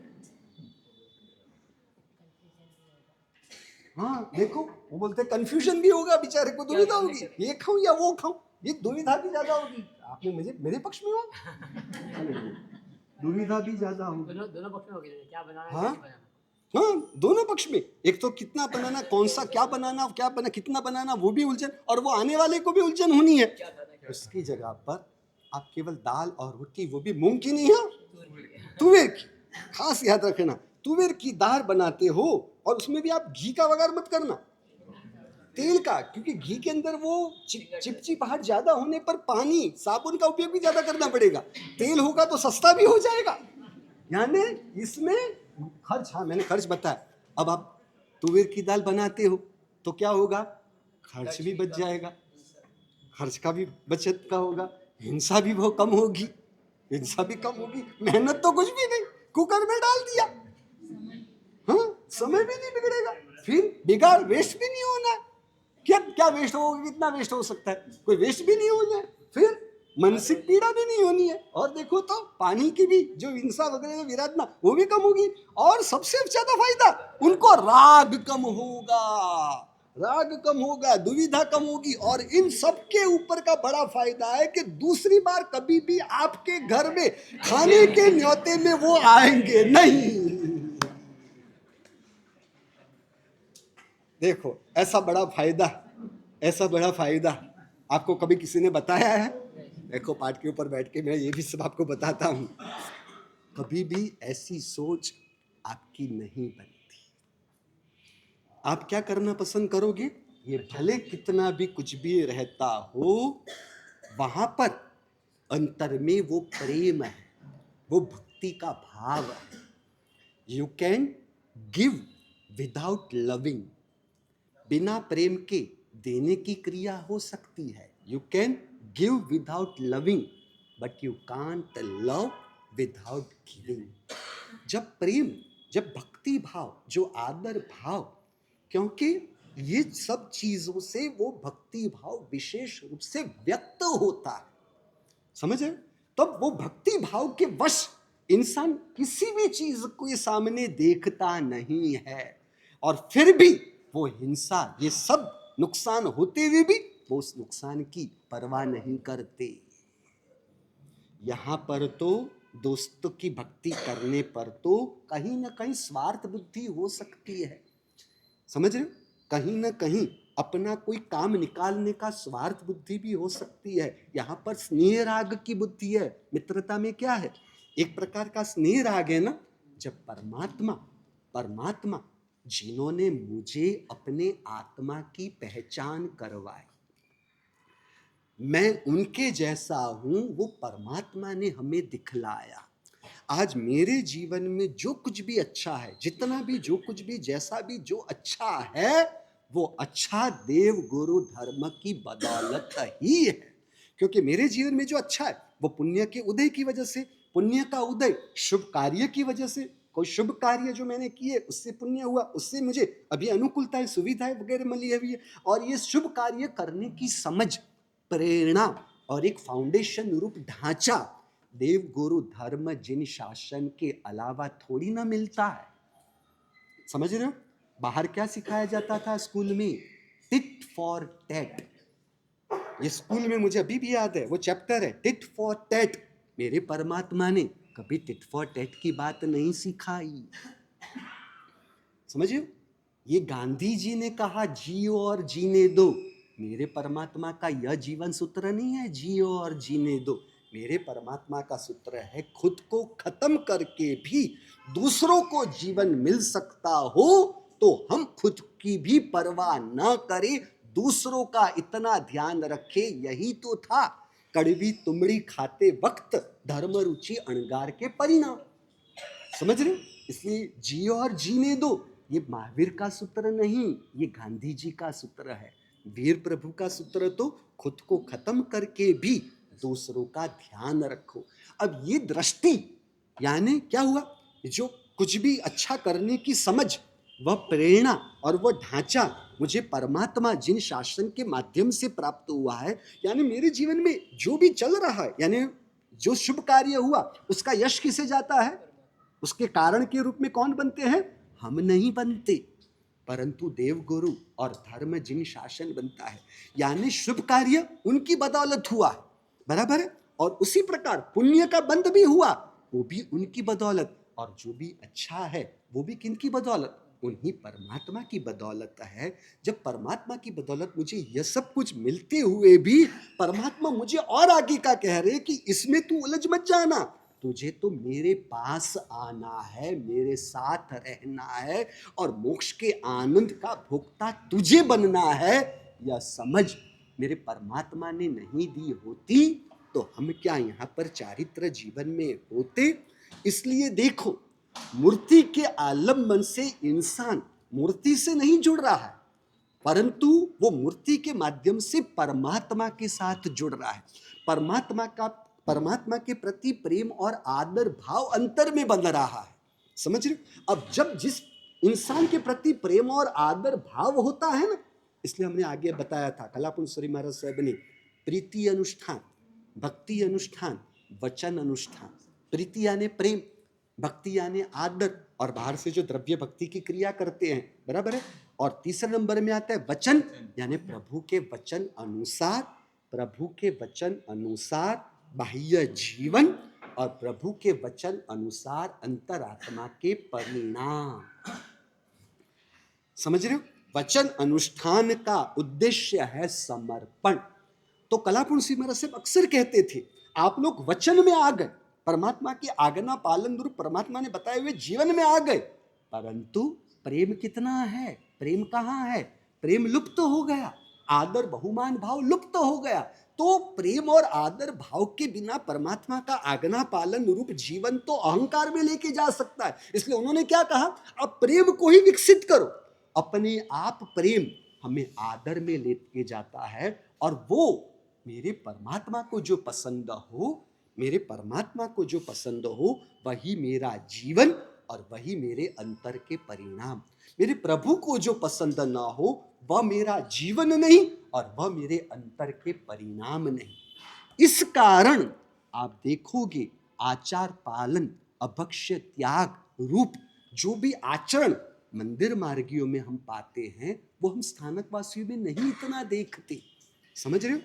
हाँ देखो, वो बोलते कंफ्यूजन भी होगा, बेचारे को दुविधा होगी, ये खाऊं या वो खाऊं, ये दुविधा भी ज्यादा होगी। आपने मेरे पक्ष में हो, दुविधा भी ज्यादा होगी। दोनों पक्ष में होगी, क्या बनाना, हाँ क्या बनाना। हाँ, दोनों पक्ष में। एक तो कितना बनाना, कौन सा क्या बनाना, कितना बनाना, वो भी उलझन, और वो आने वाले को भी उलझन होनी है। उसकी जगह पर आप केवल दाल और रोटी, वो भी मूंग की नहीं है, तुवेर की, खास याद रखना, तुवेर की दाल बनाते हो, और उसमें भी आप घी का वगार मत करना, तेल का, क्योंकि घी के अंदर वो चिपचिपाहट ज्यादा होने पर पानी, साबुन का उपयोग भी ज्यादा करना पड़ेगा। तेल होगा तो सस्ता भी हो जाएगा, यानी इसमें खर्च, हाँ मैंने खर्च बताया। अब आप तुवेर की दाल बनाते हो तो क्या होगा, खर्च भी बच जाएगा, खर्च का भी बचत का होगा, हिंसा भी बहुत कम होगी, मेहनत तो कुछ भी नहीं, कुकर में डाल दिया, हाँ, समय भी नहीं बिगड़ेगा, फिर बिगाड़, वेस्ट भी नहीं होना है। क्या वेस्ट होगा, कितना वेस्ट हो सकता है, कोई वेस्ट भी नहीं होना है, फिर मानसिक पीड़ा भी नहीं होनी है, और देखो तो पानी की भी जो हिंसा वगैरह विराधना, वो भी कम होगी, और सबसे ज्यादा फायदा उनको राग कम होगा, दुविधा कम होगी, और इन सब के ऊपर का बड़ा फायदा है कि दूसरी बार कभी भी आपके घर में खाने के न्योते में वो आएंगे नहीं। देखो ऐसा बड़ा फायदा, ऐसा बड़ा फायदा आपको कभी किसी ने बताया है? देखो पाठ के ऊपर बैठ के मैं ये भी सब आपको बताता हूं, कभी भी ऐसी सोच आपकी नहीं बनती। आप क्या करना पसंद करोगे? ये भले कितना भी कुछ भी रहता हो, वहां पर अंतर में वो प्रेम है, वो भक्ति का भाव है। You can give without loving. बिना प्रेम के देने की क्रिया हो सकती है। You can give without loving but you can't love without giving. जब प्रेम, जब भक्ति भाव, जो आदर भाव, क्योंकि ये सब चीजों से वो भक्ति भाव विशेष रूप से व्यक्त होता है, समझ रहे? तब वो भक्ति भाव के वश इंसान किसी भी चीज को ये सामने देखता नहीं है, और फिर भी वो हिंसा, ये सब नुकसान होते हुए भी वो उस नुकसान की परवाह नहीं करते। यहां पर तो दोस्तों की भक्ति करने पर तो कहीं ना कहीं स्वार्थ बुद्धि हो सकती है, समझ रहे हो? कहीं ना कहीं अपना कोई काम निकालने का स्वार्थ बुद्धि भी हो सकती है। यहाँ पर स्नेह राग की बुद्धि है। मित्रता में क्या है? एक प्रकार का स्नेह राग है ना। जब परमात्मा जिन्होंने मुझे अपने आत्मा की पहचान करवाई, मैं उनके जैसा हूं, वो परमात्मा ने हमें दिखलाया। आज मेरे जीवन में जो कुछ भी अच्छा है, जितना भी जो कुछ भी जैसा भी जो अच्छा है, वो अच्छा देव गुरु धर्म की बदौलत ही है। क्योंकि मेरे जीवन में जो अच्छा है वो पुण्य के उदय की वजह से, पुण्य का उदय शुभ कार्य की वजह से। कोई शुभ कार्य जो मैंने किए उससे पुण्य हुआ, उससे मुझे अभी अनुकूलताएं, सुविधाएं वगैरह मिली हुई है। और ये शुभ कार्य करने की समझ, प्रेरणा और एक फाउंडेशन रूप ढांचा देव गुरु धर्म जिन शासन के अलावा थोड़ी ना मिलता है, समझ रहे हो? बाहर क्या सिखाया जाता था स्कूल में? Tit for tat. ये स्कूल में मुझे अभी भी याद है, वो चैप्टर है टिट फॉर टैट। मेरे परमात्मा ने कभी टिट फॉर टैट की बात नहीं सिखाई, समझ रहे हो? ये गांधी जी ने कहा जियो और जीने दो। मेरे परमात्मा का यह जीवन सूत्र नहीं है जियो और जीने दो। मेरे परमात्मा का सूत्र है खुद को खत्म करके भी दूसरों को जीवन मिल सकता हो तो हम खुद की भी परवाह न करें, दूसरों का इतना ध्यान रखें। यही तो था कड़वी तुमड़ी खाते वक्त धर्म रुचि अणगार के परिणाम, समझ रहे? इसलिए जियो और जीने दो ये महावीर का सूत्र नहीं, ये गांधी जी का सूत्र है। वीर प्रभु का सूत्र तो खुद को खत्म करके भी दूसरों का ध्यान रखो। अब ये दृष्टि यानी क्या हुआ? जो कुछ भी अच्छा करने की समझ, वह प्रेरणा और वह ढांचा मुझे परमात्मा जिन शासन के माध्यम से प्राप्त हुआ है, यानी मेरे जीवन में जो भी चल रहा है, यानी जो शुभ कार्य हुआ उसका यश किसे जाता है? उसके कारण के रूप में कौन बनते हैं? हम नहीं बनते, परंतु देव गुरु और धर्म जिन शासन बनता है। यानी शुभ कार्य उनकी बदौलत हुआ, बराबर है। और उसी प्रकार पुण्य का बंध भी हुआ, वो भी उनकी बदौलत। और जो भी अच्छा है वो भी किनकी बदौलत? उन्हीं परमात्मा की बदौलत है। जब परमात्मा की बदौलत मुझे यह सब कुछ मिलते हुए भी परमात्मा मुझे और आगे का कह रहे कि इसमें तू उलझ मत जाना, तुझे तो मेरे पास आना है, मेरे साथ रहना है और मोक्ष के आनंद का भोक्ता तुझे बनना है। यह समझ मेरे परमात्मा ने नहीं दी होती तो हम क्या यहाँ पर चारित्र जीवन में होते? इसलिए देखो, मूर्ति के आलम्बन से इंसान मूर्ति से नहीं जुड़ रहा है, परंतु वो मूर्ति के माध्यम से परमात्मा के साथ जुड़ रहा है। परमात्मा के प्रति प्रेम और आदर भाव अंतर में बन रहा है, समझ रहे? अब जब जिस इंसान के प्रति प्रेम और आदर भाव होता है ना, इसलिए हमने आगे बताया था कलापुंसरी महाराज साहब ने, प्रीति अनुष्ठान, भक्ति अनुष्ठान, वचन अनुष्ठान। प्रीति यानी प्रेम, भक्ति यानी आदर, और बाहर से जो द्रव्य भक्ति की क्रिया करते हैं, बराबर है। और तीसरे नंबर में आता है वचन, यानी प्रभु के वचन अनुसार, प्रभु के वचन अनुसार बाह्य जीवन और प्रभु के वचन अनुसार अंतरात्मा के परिणाम, समझ रहे हो? वचन अनुष्ठान का उद्देश्य है समर्पण। तो कलापुरुष श्री महाराज साहब अक्सर कहते थे, आप लोग वचन में आ गए, परमात्मा की आज्ञा पालन रूप परमात्मा ने बताए हुए जीवन में आ गए, परंतु प्रेम कितना है, प्रेम कहाँ है? प्रेम लुप्त हो गया, आदर बहुमान भाव लुप्त हो गया। तो प्रेम और आदर भाव के बिना परमात्मा का आज्ञा पालन रूप जीवन तो अहंकार में लेके जा सकता है। इसलिए उन्होंने क्या कहा, अब प्रेम को ही विकसित करो। अपने आप प्रेम हमें आदर में लेके जाता है, और वो मेरे परमात्मा को जो पसंद हो, मेरे परमात्मा को जो पसंद हो, वही मेरा जीवन और वही मेरे अंतर के परिणाम। मेरे प्रभु को जो पसंद ना हो, वह मेरा जीवन नहीं और वह मेरे अंतर के परिणाम नहीं। इस कारण आप देखोगे आचार पालन, अभक्ष्य त्याग रूप जो भी आचरण मंदिर मार्गियों में हम पाते हैं, वो हम स्थानक वासियों में नहीं इतना देखते। समझ रहे हो?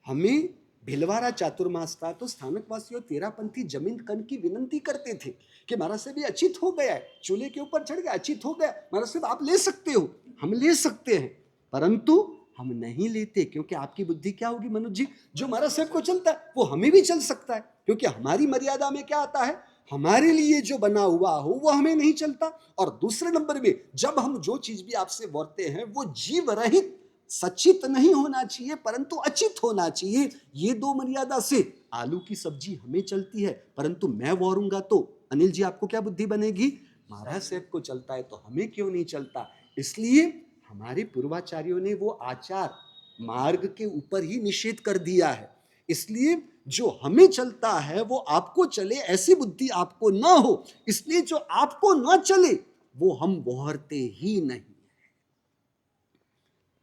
हमें भिलवाड़ा चातुर्मास था तो स्थानक वासियों तेरापंथी जमीन कन की विनंती करते थे कि महाराज साहब ये अचित हो गया है, चूल्हे के ऊपर चढ़ गया, अचित हो गया, महाराज साहब आप ले सकते हो। हम ले सकते हैं, परंतु हम नहीं लेते, क्योंकि आपकी बुद्धि क्या होगी मनोज जी, जो महाराज साहब को चलता है वो हमें भी चल सकता है, क्योंकि हमारी मर्यादा में क्या आता है, हमारे लिए जो बना हुआ हो वो हमें नहीं चलता। और दूसरे नंबर में जब हम जो चीज भी आपसे बोलते हैं वो जीव रहित सचित नहीं होना चाहिए, परंतु अचित होना चाहिए। ये दो मर्यादा से आलू की सब्जी हमें चलती है, परंतु मैं वोरूंगा तो अनिल जी आपको क्या बुद्धि बनेगी, महाराज साहब को चलता है तो हमें क्यों नहीं चलता। इसलिए हमारे पूर्वाचार्यों ने वो आचार मार्ग के ऊपर ही निषेध कर दिया है। इसलिए जो हमें चलता है वो आपको चले, ऐसी बुद्धि आपको ना हो। इसलिए जो आपको ना चले वो हम वोहरते ही नहीं।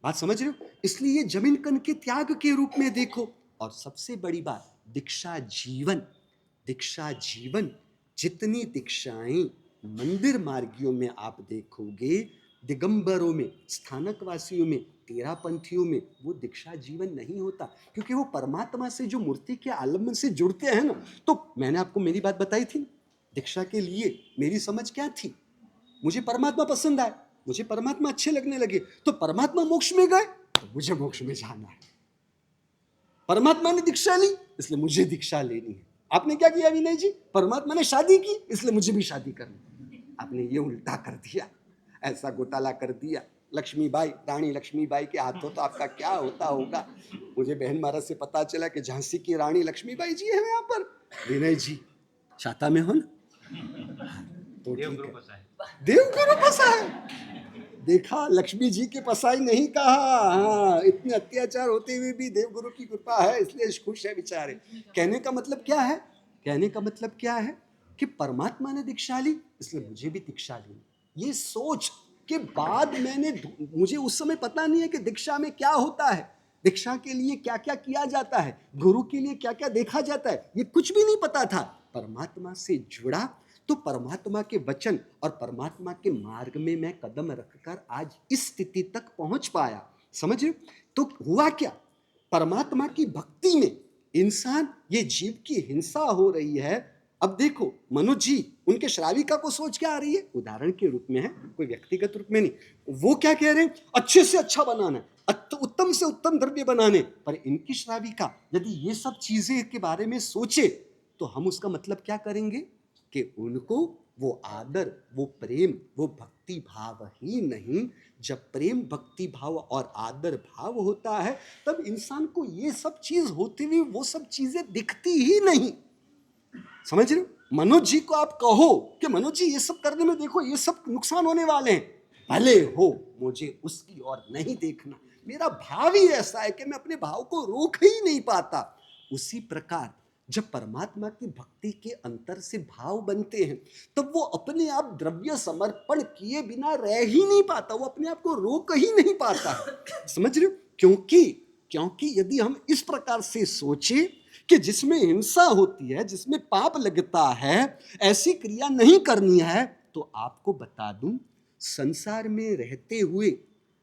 बात समझ रहे हो? इसलिए जमीन कन के त्याग के रूप में देखो। और सबसे बड़ी बात, दीक्षा जीवन। दीक्षा जीवन, जितनी दीक्षाएं मंदिर मार्गियों में आप देखोगे, दिगंबरों में, स्थानक वासियों में, तेरापंथियों में, वो दीक्षा जीवन नहीं होता, क्योंकि वो परमात्मा से जो मूर्ति के आलम्बन से जुड़ते हैं ना। तो मैंने आपको मेरी बात बताई थी, दीक्षा के लिए मेरी समझ क्या थी, मुझे परमात्मा पसंद आए, मुझे परमात्मा अच्छे लगने लगे, तो परमात्मा मोक्ष में गए तो मुझे मोक्ष में जाना है। परमात्मा ने दीक्षा ली इसलिए मुझे दीक्षा लेनी है। आपने क्या किया विनय जी, परमात्मा ने शादी की इसलिए मुझे भी शादी करनी। आपने ये उल्टा कर दिया, ऐसा घोटाला कर दिया। लक्ष्मीबाई, रानी लक्ष्मीबाई के हाथों तो आपका क्या होता होगा। मुझे बहन महाराज से पता चला कि झांसी की रानी लक्ष्मीबाई जी है यहाँ पर। विनय जी शाता में हो ना, तो देवगुरु पसा है। देखा, लक्ष्मी जी के पसाई नहीं कहा। हाँ, इतने अत्याचार होते हुए भी देवगुरु की कृपा है इसलिए खुश है बेचारे। कहने का मतलब क्या है, कहने का मतलब क्या है कि परमात्मा ने दीक्षा ली इसलिए मुझे भी दीक्षा ली। ये सोच के बाद मुझे उस समय पता नहीं है कि दीक्षा में क्या होता है, दीक्षा के लिए क्या क्या किया जाता है, गुरु के लिए क्या क्या देखा जाता है, ये कुछ भी नहीं पता था। परमात्मा से जुड़ा तो परमात्मा के वचन और परमात्मा के मार्ग में मैं कदम रखकर आज इस स्थिति तक पहुंच पाया। समझ रहे हो? तो हुआ क्या, परमात्मा की भक्ति में इंसान, ये जीव की हिंसा हो रही है। अब देखो मनोज जी, उनके श्राविका को सोच क्या आ रही है, उदाहरण के रूप में है, कोई व्यक्तिगत रूप में नहीं। वो क्या कह रहे हैं, अच्छे से अच्छा बनाना, उत्तम से उत्तम द्रव्य बनाने। पर इनकी श्राविका यदि ये सब चीजें के बारे में सोचे तो हम उसका मतलब क्या करेंगे कि उनको वो आदर, वो प्रेम, वो भक्ति भाव ही नहीं। जब प्रेम, भक्ति भाव और आदर भाव होता है तब इंसान को ये सब चीज होती हुई वो सब चीजें दिखती ही नहीं। समझ रहे हो? मनोज जी को आप कहो कि मनोज जी ये सब करने में देखो ये सब नुकसान होने वाले हैं, भले हो, मुझे उसकी ओर नहीं देखना। मेरा भाव ही ऐसा है कि मैं अपने भाव को रोक ही नहीं पाता। उसी प्रकार जब परमात्मा की भक्ति के अंतर से भाव बनते हैं तब वो अपने आप द्रव्य समर्पण किए बिना रह ही नहीं पाता, वो अपने आप को रोक ही नहीं पाता। समझ रहे हो? क्योंकि यदि हम इस प्रकार से सोचे कि जिसमें हिंसा होती है, जिसमें पाप लगता है, ऐसी क्रिया नहीं करनी है, तो आपको बता दूं, संसार में रहते हुए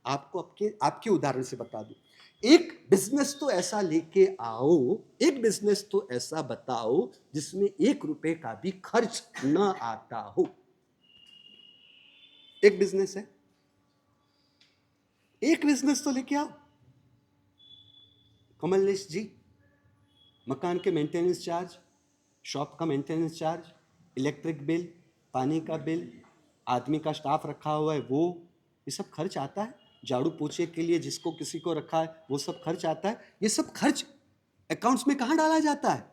आपको आपके उदाहरण से बता दूं, एक बिजनेस तो ऐसा लेके आओ, एक बिजनेस तो ऐसा बताओ जिसमें 1 रुपए का भी खर्च न आता हो। एक बिजनेस है, एक बिजनेस तो लेके आओ। कमलेश जी, मकान के मेंटेनेंस चार्ज, शॉप का मेंटेनेंस चार्ज, इलेक्ट्रिक बिल, पानी का बिल, आदमी का स्टाफ रखा हुआ है वो, ये सब खर्च आता है। झाड़ू पोछे के लिए जिसको किसी को रखा है वो सब खर्च आता है। ये सब खर्च अकाउंट्स में कहाँ डाला जाता है?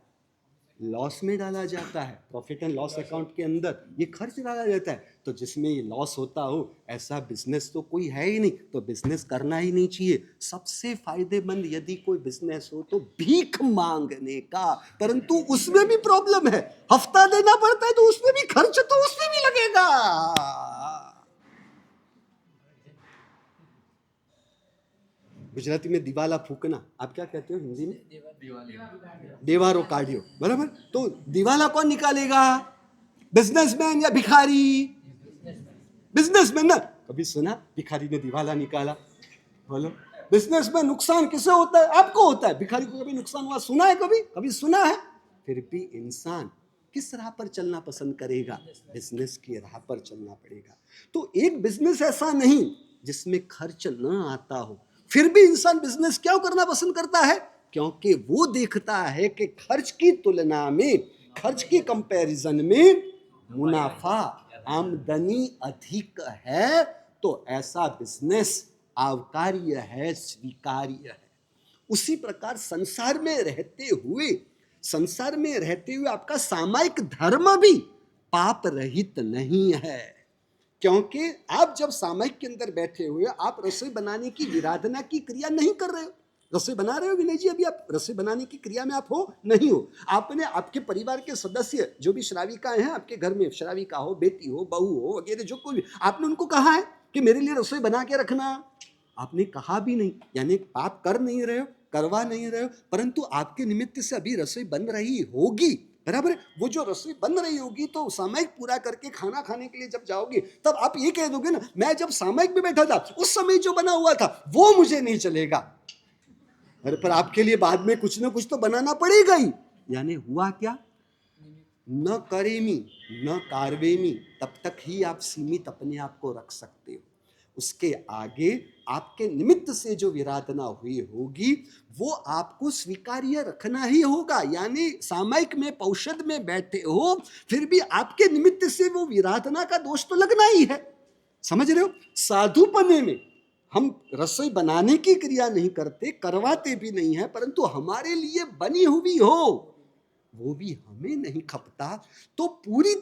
लॉस में डाला जाता है। प्रॉफिट एंड लॉस अकाउंट के अंदर ये खर्च डाला जाता है। तो जिसमें ये लॉस होता हो ऐसा बिजनेस तो कोई है ही नहीं, तो बिजनेस करना ही नहीं चाहिए। सबसे फायदेमंद यदि कोई बिजनेस हो तो भीख मांगने का, परंतु उसमें भी प्रॉब्लम है, हफ्ता देना पड़ता है तो उसमें भी खर्च तो उसमें भी लगेगा। गुजराती में दिवाला फूकना, आप क्या कहते हो हिंदी में? देवारो काढ़ियो, बराबर। तो दिवाला कौन निकालेगा? बिजनेसमैन या भिखारी? बिजनेसमैन ना। कभी सुना भिखारी ने दिवाला निकाला? बोलो। बिजनेसमैन नुकसान किसे होता है? आपको होता है। भिखारी को कभी नुकसान हुआ सुना है? कभी सुना है? फिर भी इंसान किस राह पर चलना पसंद करेगा? बिजनेस की राह पर चलना पड़ेगा। तो एक बिजनेस ऐसा नहीं जिसमें खर्च न आता हो, फिर भी इंसान बिजनेस क्यों करना पसंद करता है? क्योंकि वो देखता है कि खर्च की तुलना में, खर्च की कंपैरिजन में मुनाफा, आमदनी अधिक है, तो ऐसा बिजनेस आवकार्य है, स्वीकार्य है। उसी प्रकार संसार में रहते हुए आपका सामायिक धर्म भी पाप रहित नहीं है। क्योंकि आप जब सामायिक के अंदर बैठे हुए, आप रसोई बनाने की विराधना की क्रिया नहीं कर रहे हो। रसोई बना रहे हो विनय जी? अभी आप रसोई बनाने की क्रिया में आप हो नहीं हो। आपने आपके परिवार के सदस्य जो भी श्राविकाएं हैं आपके घर में, श्राविका हो, बेटी हो, बहू हो वगैरह, जो कोई, आपने उनको कहा है कि मेरे लिए रसोई बना के रखना? आपने कहा भी नहीं। यानी पाप कर नहीं रहे हो, करवा नहीं रहे हो, परंतु आपके निमित्त से अभी रसोई बन रही होगी, बराबर। वो जो रसोई बन रही होगी तो सामायिक पूरा करके खाना खाने के लिए जब जाओगे तब आप ये कह दोगे ना, मैं जब सामायिक में बैठा था उस समय जो बना हुआ था वो मुझे नहीं चलेगा। अरे पर आपके लिए बाद में कुछ ना कुछ तो बनाना पड़ेगा ही। यानी हुआ क्या? न करेमी न कारवेमी, तब तक ही आप सीमित अपने आप को रख सकते हो। उसके आगे आपके निमित्त से जो विराधना हुई होगी वो आपको स्वीकार्य रखना ही होगा। यानी सामायिक में, पौषद में बैठे हो, फिर भी आपके निमित्त से वो विराधना का दोष तो लगना ही है। समझ रहे हो? साधुपने में हम रसोई बनाने की क्रिया नहीं करते, करवाते भी नहीं है, परंतु हमारे लिए बनी हुई हो वो भी हमें नहीं खपता, तो पूरी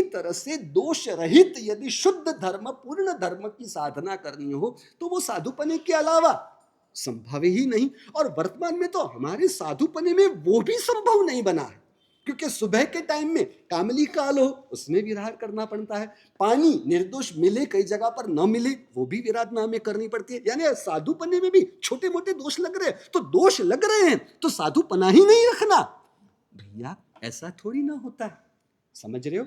तरह से दोष रहित यदि शुद्ध धर्म, पूर्ण धर्म की साधना करनी हो तो वो साधुपने के अलावा संभव ही नहीं। और वर्तमान में तो हमारे साधुपने में वो भी संभव नहीं बना है, क्योंकि सुबह के टाइम में कामली काल हो उसमें विरार करना पड़ता है। पानी निर्दोष मिले, कई जगह पर न मिले, वो भी विराधना हमें करनी पड़ती है। यानी साधुपने में भी छोटे मोटे दोष लग रहे हैं, तो दोष लग रहे हैं तो साधुपना ही नहीं रखना। भैया ऐसा थोड़ी ना होता है। समझ रहे हो?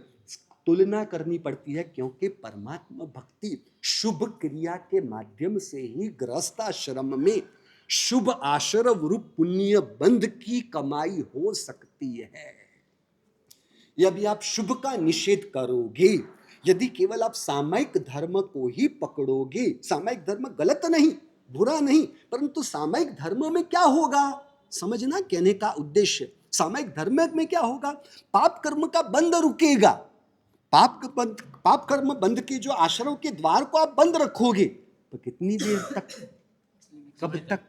तुलना करनी पड़ती है, क्योंकि परमात्मा भक्ति शुभ क्रिया के माध्यम से ही गृहस्थाश्रम में शुभ आश्रम रूप पुण्य बंध की कमाई हो सकती है। यदि आप शुभ का निषेध करोगे, यदि केवल आप सामायिक धर्म को ही पकड़ोगे, सामायिक धर्म गलत नहीं, बुरा नहीं, परंतु सामायिक धर्म में क्या होगा समझना, कहने का उद्देश्य, सामायिक धर्म में क्या होगा? पाप कर्म का बंध रुकेगा। पाप कर्म बंध के जो आश्रम के द्वार को आप बंद रखोगे तो कितनी देर तक, कब तक?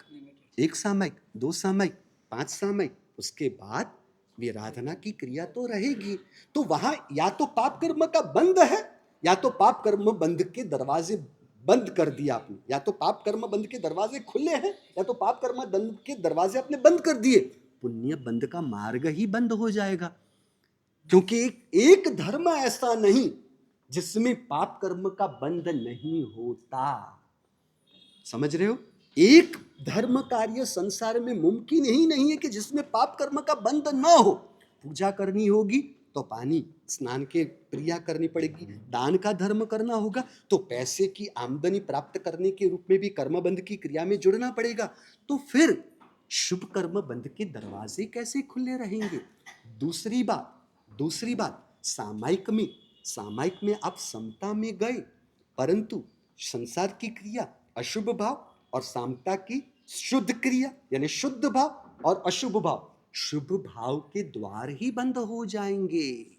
1 सामायिक, 2 सामायिक, 5 सामायिक, उसके बाद विराधना की क्रिया तो रहेगी। तो वहां या तो पाप कर्म का बंध है, या तो पाप कर्म बंध के दरवाजे बंद कर दिया आपने, या तो पाप कर्म बंध के दरवाजे खुले हैं, या तो पाप कर्म बंध के दरवाजे आपने बंद कर दिए। पुण्य बंध का मार्ग ही बंद हो जाएगा, क्योंकि एक धर्म ऐसा नहीं जिसमें पाप कर्म का बंध नहीं होता। समझ रहे हो? एक धर्म कार्य संसार में मुमकिन ही नहीं है कि जिसमें पाप कर्म का बंध न हो। पूजा करनी होगी तो पानी स्नान के क्रिया करनी पड़ेगी, दान का धर्म करना होगा तो पैसे की आमदनी प्राप्त करने के रूप में भी कर्म बंध की क्रिया में जुड़ना पड़ेगा। तो फिर शुभ कर्म बंध के दरवाजे कैसे खुले रहेंगे? दूसरी बात सामायिक में आप समता में गए, परंतु संसार की क्रिया अशुभ भाव और सामता की शुद्ध क्रिया यानी शुद्ध भाव और अशुभ भाव, शुभ भाव के द्वार ही बंद हो जाएंगे।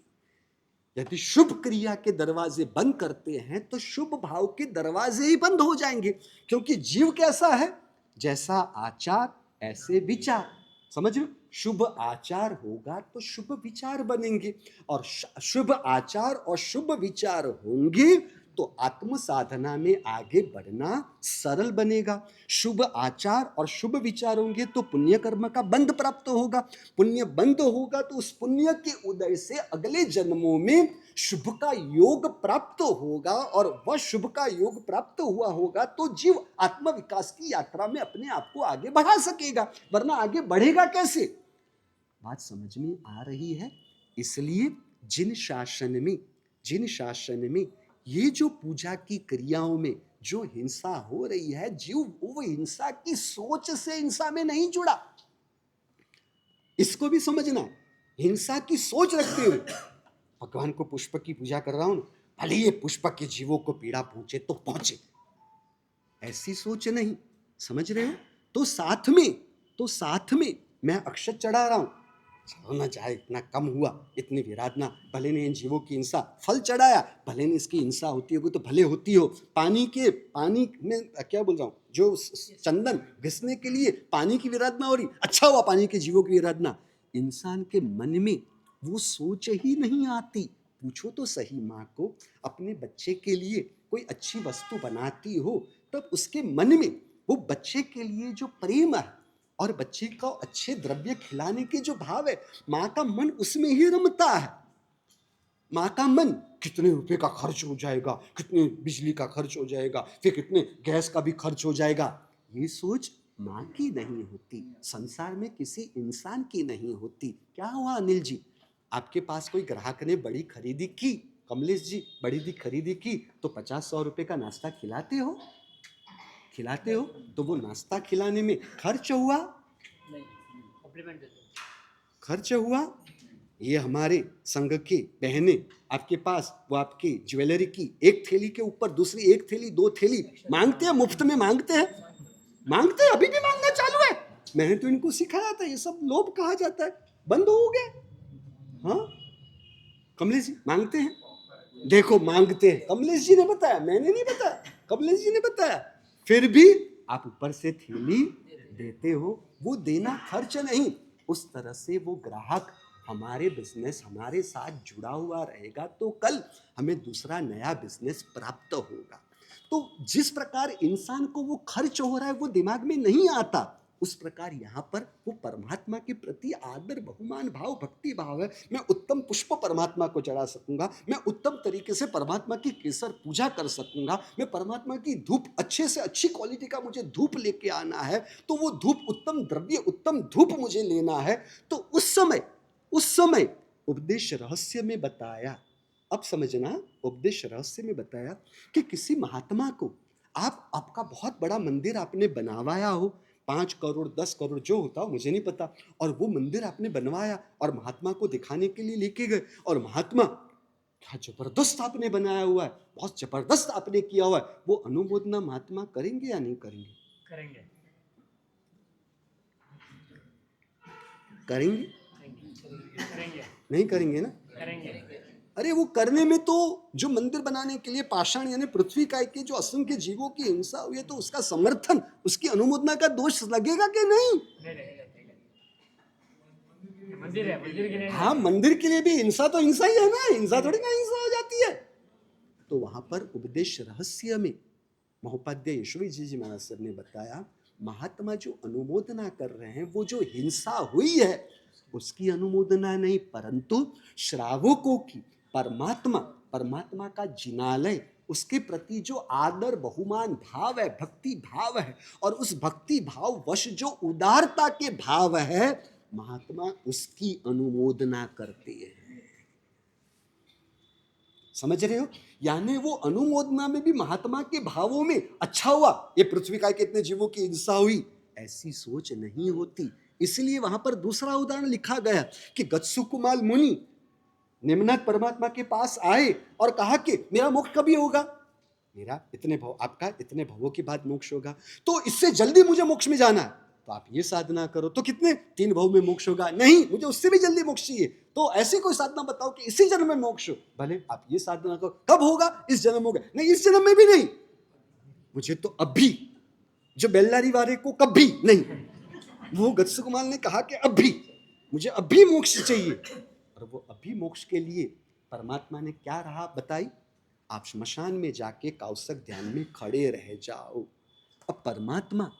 यदि शुभ क्रिया के दरवाजे बंद करते हैं तो शुभ भाव के दरवाजे ही बंद हो जाएंगे, क्योंकि जीव कैसा है, जैसा आचार ऐसे विचार। समझ रहे हो? शुभ आचार होगा तो शुभ विचार बनेंगे, और शुभ आचार और शुभ विचार होंगे तो आत्म साधना में आगे बढ़ना सरल बनेगा। शुभ आचार और शुभ विचार होंगे तो पुण्य कर्म का बंध प्राप्त होगा। पुण्य बंध होगा तो उस पुण्य के उदय से अगले जन्मों में शुभ का योग प्राप्त होगा, और वह शुभ का योग प्राप्त हुआ होगा तो जीव आत्म विकास की यात्रा में अपने आप को आगे बढ़ा सकेगा, वरना आगे बढ़ेगा कैसे? बात समझ में आ रही है? इसलिए जिन शासन में ये जो पूजा की क्रियाओं में जो हिंसा हो रही है, जीव वो हिंसा की सोच से हिंसा में नहीं जुड़ा। इसको भी समझना। हिंसा की सोच रखते हुए भगवान को पुष्प की पूजा कर रहा हूं, भले ये पुष्प के जीवों को पीड़ा पहुंचे तो पहुंचे, ऐसी सोच नहीं। समझ रहे हो? तो साथ में मैं अक्षत चढ़ा रहा हूं, चलो ना जाए, इतना कम हुआ, इतनी विराधना, भले ने इन जीवों की हिंसा, फल चढ़ाया, भले ने इसकी हिंसा होती होगी तो भले होती हो। पानी में क्या बोल रहा हूँ, जो चंदन घिसने के लिए पानी की विराधना हो रही, अच्छा हुआ पानी के जीवों की विराधना। इंसान के मन में वो सोच ही नहीं आती। पूछो तो सही माँ को, अपने बच्चे के लिए कोई अच्छी वस्तु बनाती हो तब उसके मन में वो बच्चे के लिए जो प्रेम है और बच्चे को अच्छे द्रव्य खिलाने के जो भाव है, माँ का मन उसमें ही रमता है। माँ का मन कितने रुपए का खर्च हो जाएगा, कितने बिजली का खर्च हो जाएगा, फिर कितने गैस का भी खर्च हो जाएगा, ये सोच माँ की नहीं होती, संसार में किसी इंसान की नहीं होती। क्या हुआ अनिल जी, आपके पास कोई ग्राहक ने बड़ी खरीदी की, कमलेश जी बड़ी खरीदी की, तो 50-100 रुपए का नाश्ता खिलाते हो, तो वो नाश्ता खिलाने में खर्च हुआ, नहीं, कॉम्प्लीमेंट देते हैं। खर्च हुआ। ये हमारे संघ की बहनें आपके पास वो आपकी ज्वेलरी की एक थैली के ऊपर दूसरी एक थैली, 2 थैली मांगते हैं, मुफ्त में मांगते हैं, अभी भी मांगना चालू है। मैंने तो इनको सिखाया था, ये सब लोभ कहा जाता है, बंद हो गए। हाँ कमलेश जी मांगते हैं, देखो मांगते हैं, कमलेश जी ने बताया, मैंने नहीं बताया, कमलेश जी ने बताया। फिर भी आप ऊपर से थैली देते हो, वो देना खर्च नहीं। उस तरह से वो ग्राहक हमारे बिजनेस हमारे साथ जुड़ा हुआ रहेगा तो कल हमें दूसरा नया बिजनेस प्राप्त होगा। तो जिस प्रकार इंसान को वो खर्च हो रहा है वो दिमाग में नहीं आता, उस प्रकार यहाँ पर वो परमात्मा के प्रति आदर बहुमान भाव भक्ति भाव है। मैं उत्तम पुष्प परमात्मा को चढ़ा सकूंगा, मैं उत्तम तरीके से परमात्मा की केसर पूजा कर सकूंगा, मैं परमात्मा की धूप अच्छे से अच्छी क्वालिटी का मुझे धूप लेके आना है, तो वो धूप उत्तम द्रव्य उत्तम धूप मुझे लेना है। तो उस समय उपदेश रहस्य में बताया, अब समझना, उपदेश रहस्य में बताया कि किसी महात्मा को आपका बहुत बड़ा मंदिर आपने बनवाया हो, 5 करोड़ 10 करोड़ जो होता हो मुझे नहीं पता, और वो मंदिर आपने बनवाया और महात्मा को दिखाने के लिए लेके गए, और महात्मा क्या जबरदस्त आपने बनाया हुआ है, बहुत जबरदस्त आपने किया हुआ है, वो अनुमोदना महात्मा करेंगे या नहीं करेंगे? करेंगे। नहीं करेंगे ना? करेंगे। अरे वो करने में तो जो मंदिर बनाने के लिए पाषाण यानी पृथ्वी काय के जो असंख्य जीवों की हिंसा हुई है, तो उसका समर्थन, उसकी अनुमोदना का दोष लगेगा कि नहीं? मंदिर है, मंदिर के लिए। हाँ मंदिर के लिए भी हिंसा तो हिंसा ही है ना, हिंसा थोड़ी ना हिंसा हो जाती है। तो वहां पर उपदेश रहस्य में महोपाध्याय यशवी जी महाराज सर ने बताया, महात्मा जो अनुमोदना कर रहे हैं वो जो हिंसा हुई है उसकी अनुमोदना नहीं, परंतु श्रावकों की परमात्मा का जिनालय, उसके प्रति जो आदर बहुमान भाव है, भक्ति भाव है, और उस भक्ति भाव वश जो उदारता के भाव है, महात्मा उसकी अनुमोदना करते हैं। समझ रहे हो? यानी वो अनुमोदना में भी महात्मा के भावों में अच्छा हुआ, ये पृथ्वी का कितने जीवों की हिंसा हुई, ऐसी सोच नहीं होती। इसलिए वहां पर दूसरा उदाहरण लिखा गया कि गत्सुकुमाल मुनि निम्नत परमात्मा के पास आए और कहा कि मेरा मोक्ष कभी होगा? मेरा इतने भव, आपका इतने भवों के बाद मोक्ष होगा, तो इससे जल्दी मुझे मोक्ष में जाना है, तो आप ये साधना करो। तो कितने 3 भव में मोक्ष होगा? नहीं, मुझे उससे भी जल्दी मोक्ष चाहिए, तो ऐसी कोई साधना बताओ कि इसी जन्म में मोक्ष हो। भले आप ये साधना करो, कब होगा? इस जन्म होगा। नहीं, इस जन्म में भी नहीं, मुझे तो अभी, जो बेल्लारी वाले को कभी नहीं, वो गत्सुकुमार ने कहा कि अभी, मुझे अभी मोक्ष चाहिए। और वो अभी मोक्ष के लिए परमात्मा ने क्या राह बताई? आप श्मशान में जाके कौसक ध्यान में खड़े रह जाओ। अब परमात्मा,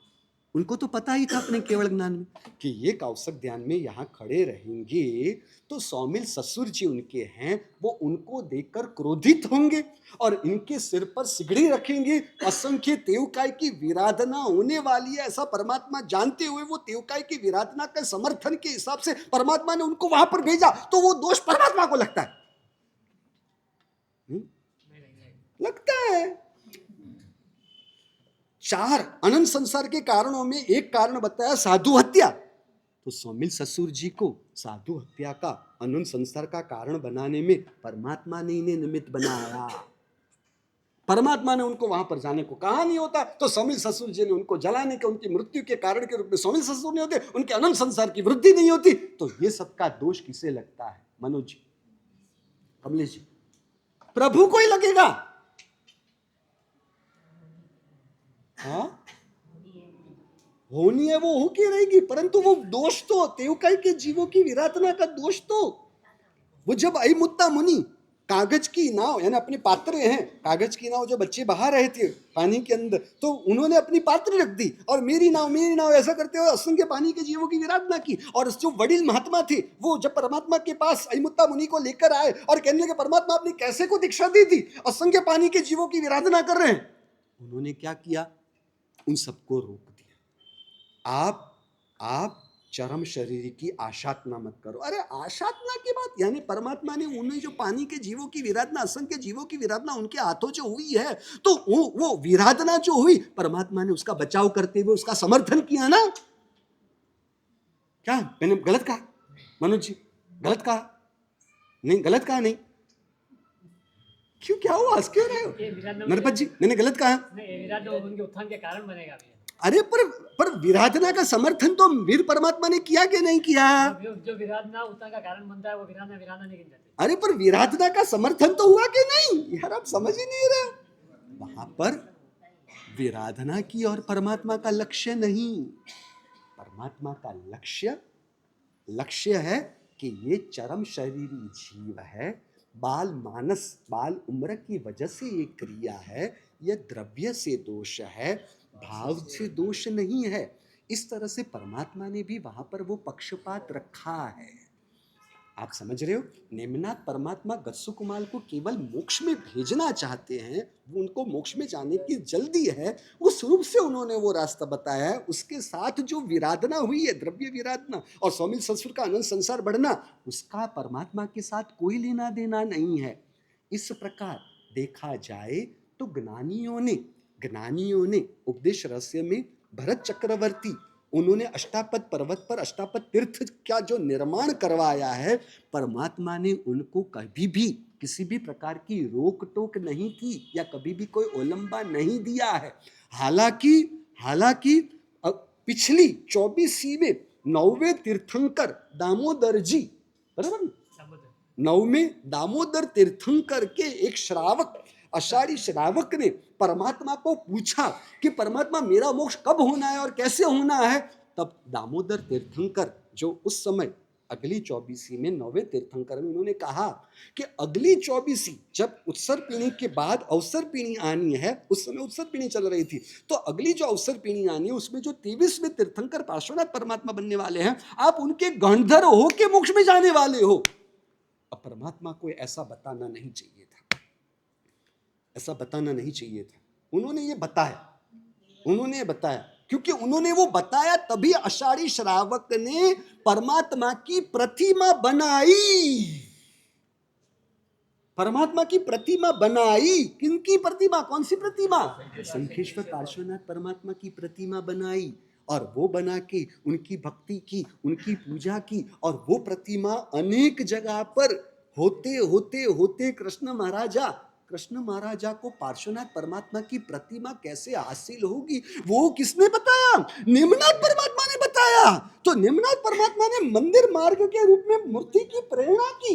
उनको तो पता ही था अपने केवल ज्ञान में कि ये कौसक ध्यान में यहाँ खड़े रहेंगे तो सौमिल ससुर जी उनके हैं, वो उनको देखकर क्रोधित होंगे और इनके सिर पर सिगड़ी रखेंगे, असंख्य तेवकाय की विराधना होने वाली है, ऐसा परमात्मा जानते हुए वो तेवकाय की विराधना के समर्थन के हिसाब से परमात्मा ने उनको वहां पर भेजा, तो वो दोष परमात्मा को लगता है। लगता है। 4 अनंत संसार के कारणों में एक कारण बताया साधु हत्या, तो सौमिल ससुर जी को साधु हत्या का अनंत संसार का कारण बनाने में परमात्मा ने इन्हें निमित्त बनाया। परमात्मा ने उनको वहां पर जाने को कहा नहीं होता, तो सौमिल ससुर जी ने उनको जलाने के, उनकी मृत्यु के कारण के रूप में सौमिल ससुर नहीं होते, उनके अनंत संसार की वृद्धि नहीं होती। तो ये सबका दोष किसे लगता है? मनोज जी, कमलेश जी, प्रभु को ही लगेगा। हाँ, होनी है वो होके रहेगी, परंतु वो दोष तो तेवकाई के जीवों की विराधना का दोष तो, वो जब अयमुत्ता मुनि कागज की नाव, यानी अपने पात्रे हैं, कागज की नाव जो बच्चे बहा रहे थे पानी के अंदर, तो उन्होंने अपनी पात्र रख दी और मेरी नाव ऐसा करते हुए असंख्य पानी के जीवों की विराधना की। और जो वडील महात्मा थे वो जब परमात्मा के पास अयमुत्ता मुनि को लेकर आए और कहने लगे परमात्मा आपने कैसे को दीक्षा दी थी, असंख्य पानी के जीवों की विराधना कर रहे हैं, उन्होंने क्या किया? उन सबको रोक दिया। आप चरम शरीर की आशातना मत करो। अरे आशातना की बात, यानी परमात्मा ने उन्हें जो पानी के जीवों की विराधना, असंख्य जीवों की विराधना उनके हाथों जो हुई है, तो वो विराधना जो हुई परमात्मा ने उसका बचाव करते हुए उसका समर्थन किया ना। क्या मैंने गलत कहा? मनोज जी गलत कहा? नहीं गलत कहा नहीं। क्यों, क्या हुआ, हंस क्यों रहे हो? नरपत जी मैंने गलत कहा? विराधना उनके उत्थान के कारण बनेगा। अरे पर विराधना का समर्थन तो वीर परमात्मा ने किया कि नहीं किया? जो विराधना उत्थान का कारण बनता है वो विराधना नहीं गिन जाती। अरे पर विराधना का समर्थन तो हुआ कि नहीं? यार आप समझ ही नहीं रहे। वहां पर विराधना की और परमात्मा का लक्ष्य नहीं, परमात्मा का लक्ष्य है कि ये चरम शरीरी जीव है, बाल मानस, बाल उम्र की वजह से ये क्रिया है, यह द्रव्य से दोष है, भाव से दोष नहीं है। इस तरह से परमात्मा ने भी वहां पर वो पक्षपात रखा है। आप समझ रहे हो? नेमिनाथ परमात्मा गत्सुकुमार को केवल मोक्ष में भेजना चाहते हैं, वो उनको मोक्ष में जाने की जल्दी है, उस रूप से उन्होंने वो रास्ता बताया है। उसके साथ जो विराधना हुई है, द्रव्य विराधना और सौमिल ससुर का अनंत संसार बढ़ना, उसका परमात्मा के साथ कोई लेना देना नहीं है। इस प्रकार देखा जाए तो ज्ञानियों ने उपदेश रहस्य में भरत चक्रवर्ती, उन्होंने अष्टापद पर्वत पर अष्टापद तीर्थ का जो निर्माण करवाया है, परमात्मा ने उनको कभी भी किसी भी प्रकार की रोक टोक नहीं की या कभी भी कोई ओलंबा नहीं दिया है। हालांकि पिछली 24वीं में 9वें तीर्थंकर दामोदर जी, बराबर, 9वें दामोदर तीर्थंकर के एक श्रावक, आषाढ़ी श्रावक ने परमात्मा को पूछा कि परमात्मा मेरा मोक्ष कब होना है और कैसे होना है। तब दामोदर तीर्थंकर जो उस समय अगली 24वीं में 9वें तीर्थंकर में उन्होंने कहा कि अगली 24वीं जब उत्सर पीढ़ी के बाद अवसर पीढ़ी आनी है, उस समय उत्सर पीढ़ी चल रही थी, तो अगली जो अवसर पीढ़ी आनी है उसमें जो 23वें तीर्थंकर पार्श्वनाथ परमात्मा बनने वाले हैं, आप उनके गणधर हो के मोक्ष में जाने वाले हो। अब परमात्मा को ऐसा बताना नहीं चाहिए था, ऐसा बताना नहीं चाहिए था। उन्होंने ये बताया क्योंकि उन्होंने वो बताया, तभी आषाढ़ी श्रावक ने परमात्मा की प्रतिमा बनाई। परमात्मा की प्रतिमा बनाई। किनकी प्रतिमा? कौन सी प्रतिमा? शंखेश्वर पार्श्वनाथ परमात्मा की प्रतिमा बनाई और वो बना के उनकी भक्ति की, उनकी पूजा की, और वो प्रतिमा अनेक जगह पर होते होते कृष्ण महाराजा कृष्ण महाराजा को पार्श्वनाथ परमात्मा की प्रतिमा कैसे हासिल होगी, वो किसने बताया? नेमिनाथ परमात्मा ने बताया। तो नेमिनाथ परमात्मा ने मंदिर मार्ग के रूप में मूर्ति की प्रेरणा की।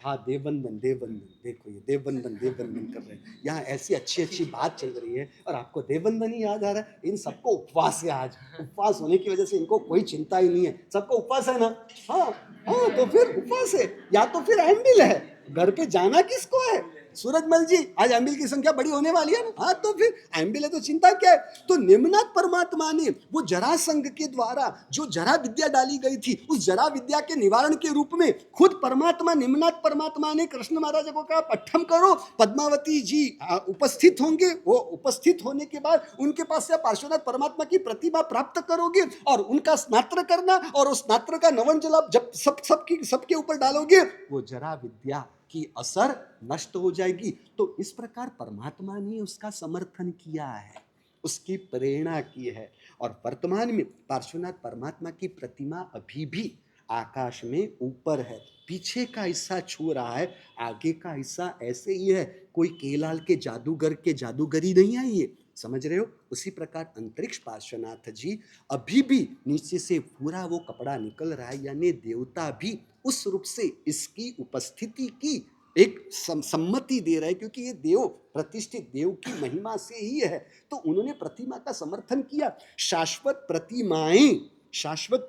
हाँ, देवबंदन देवबंदन, देखो ये देवबंदन कर रहे हैं यहाँ, ऐसी अच्छी अच्छी बात चल रही है और आपको देवबंदन ही याद आ रहा है। इन सबको उपवास है आज, उपवास होने की वजह से इनको कोई चिंता ही नहीं है। सबको उपवास है ना? हाँ हाँ, तो फिर उपवास है या तो फिर एम्बिल है। घर पे जाना किसको है? सूरजमल जी, आज एम्बिल की संख्या बड़ी होने वाली है ना? हाँ, तो फिर एम्बिल है तो चिंता क्या है? तो नेमिनाथ परमात्मा ने वो जरासंध के द्वारा जो जरा विद्या डाली गई थी, उस जरा विद्या के निवारण के रूप में खुद परमात्मा नेमिनाथ परमात्मा ने कृष्ण महाराज को कहा पट्ठम करो, पद्मावती जी उपस्थित होंगे। वो उपस्थित होने के बाद उनके पास से पार्श्वनाथ परमात्मा की प्रतिमा प्राप्त करोगे और उनका स्नात्र करना, और उस स्नात्र का नवन जल जब सबके ऊपर डालोगे, वो जरा विद्या की असर नष्ट हो जाएगी। तो इस प्रकार परमात्मा ने उसका समर्थन किया है, उसकी प्रेरणा की है। और वर्तमान में पार्श्वनाथ परमात्मा की प्रतिमा अभी भी आकाश में ऊपर है। पीछे का हिस्सा छू रहा है, आगे का हिस्सा ऐसे ही है। कोई केलाल के जादूगर के जादूगरी नहीं आई है, समझ रहे हो? उसी प्रकार अंतरिक्ष पार्श्वनाथ जी अभी भी नीचे से पूरा वो कपड़ा निकल रहा है, यानी देवता भी उस रूप से इसकी उपस्थिति की एक सम्मति दे रहे हैं, क्योंकि ये देव प्रतिष्ठित देव की महिमा से ही है। तो उन्होंने प्रतिमा का समर्थन किया। शाश्वत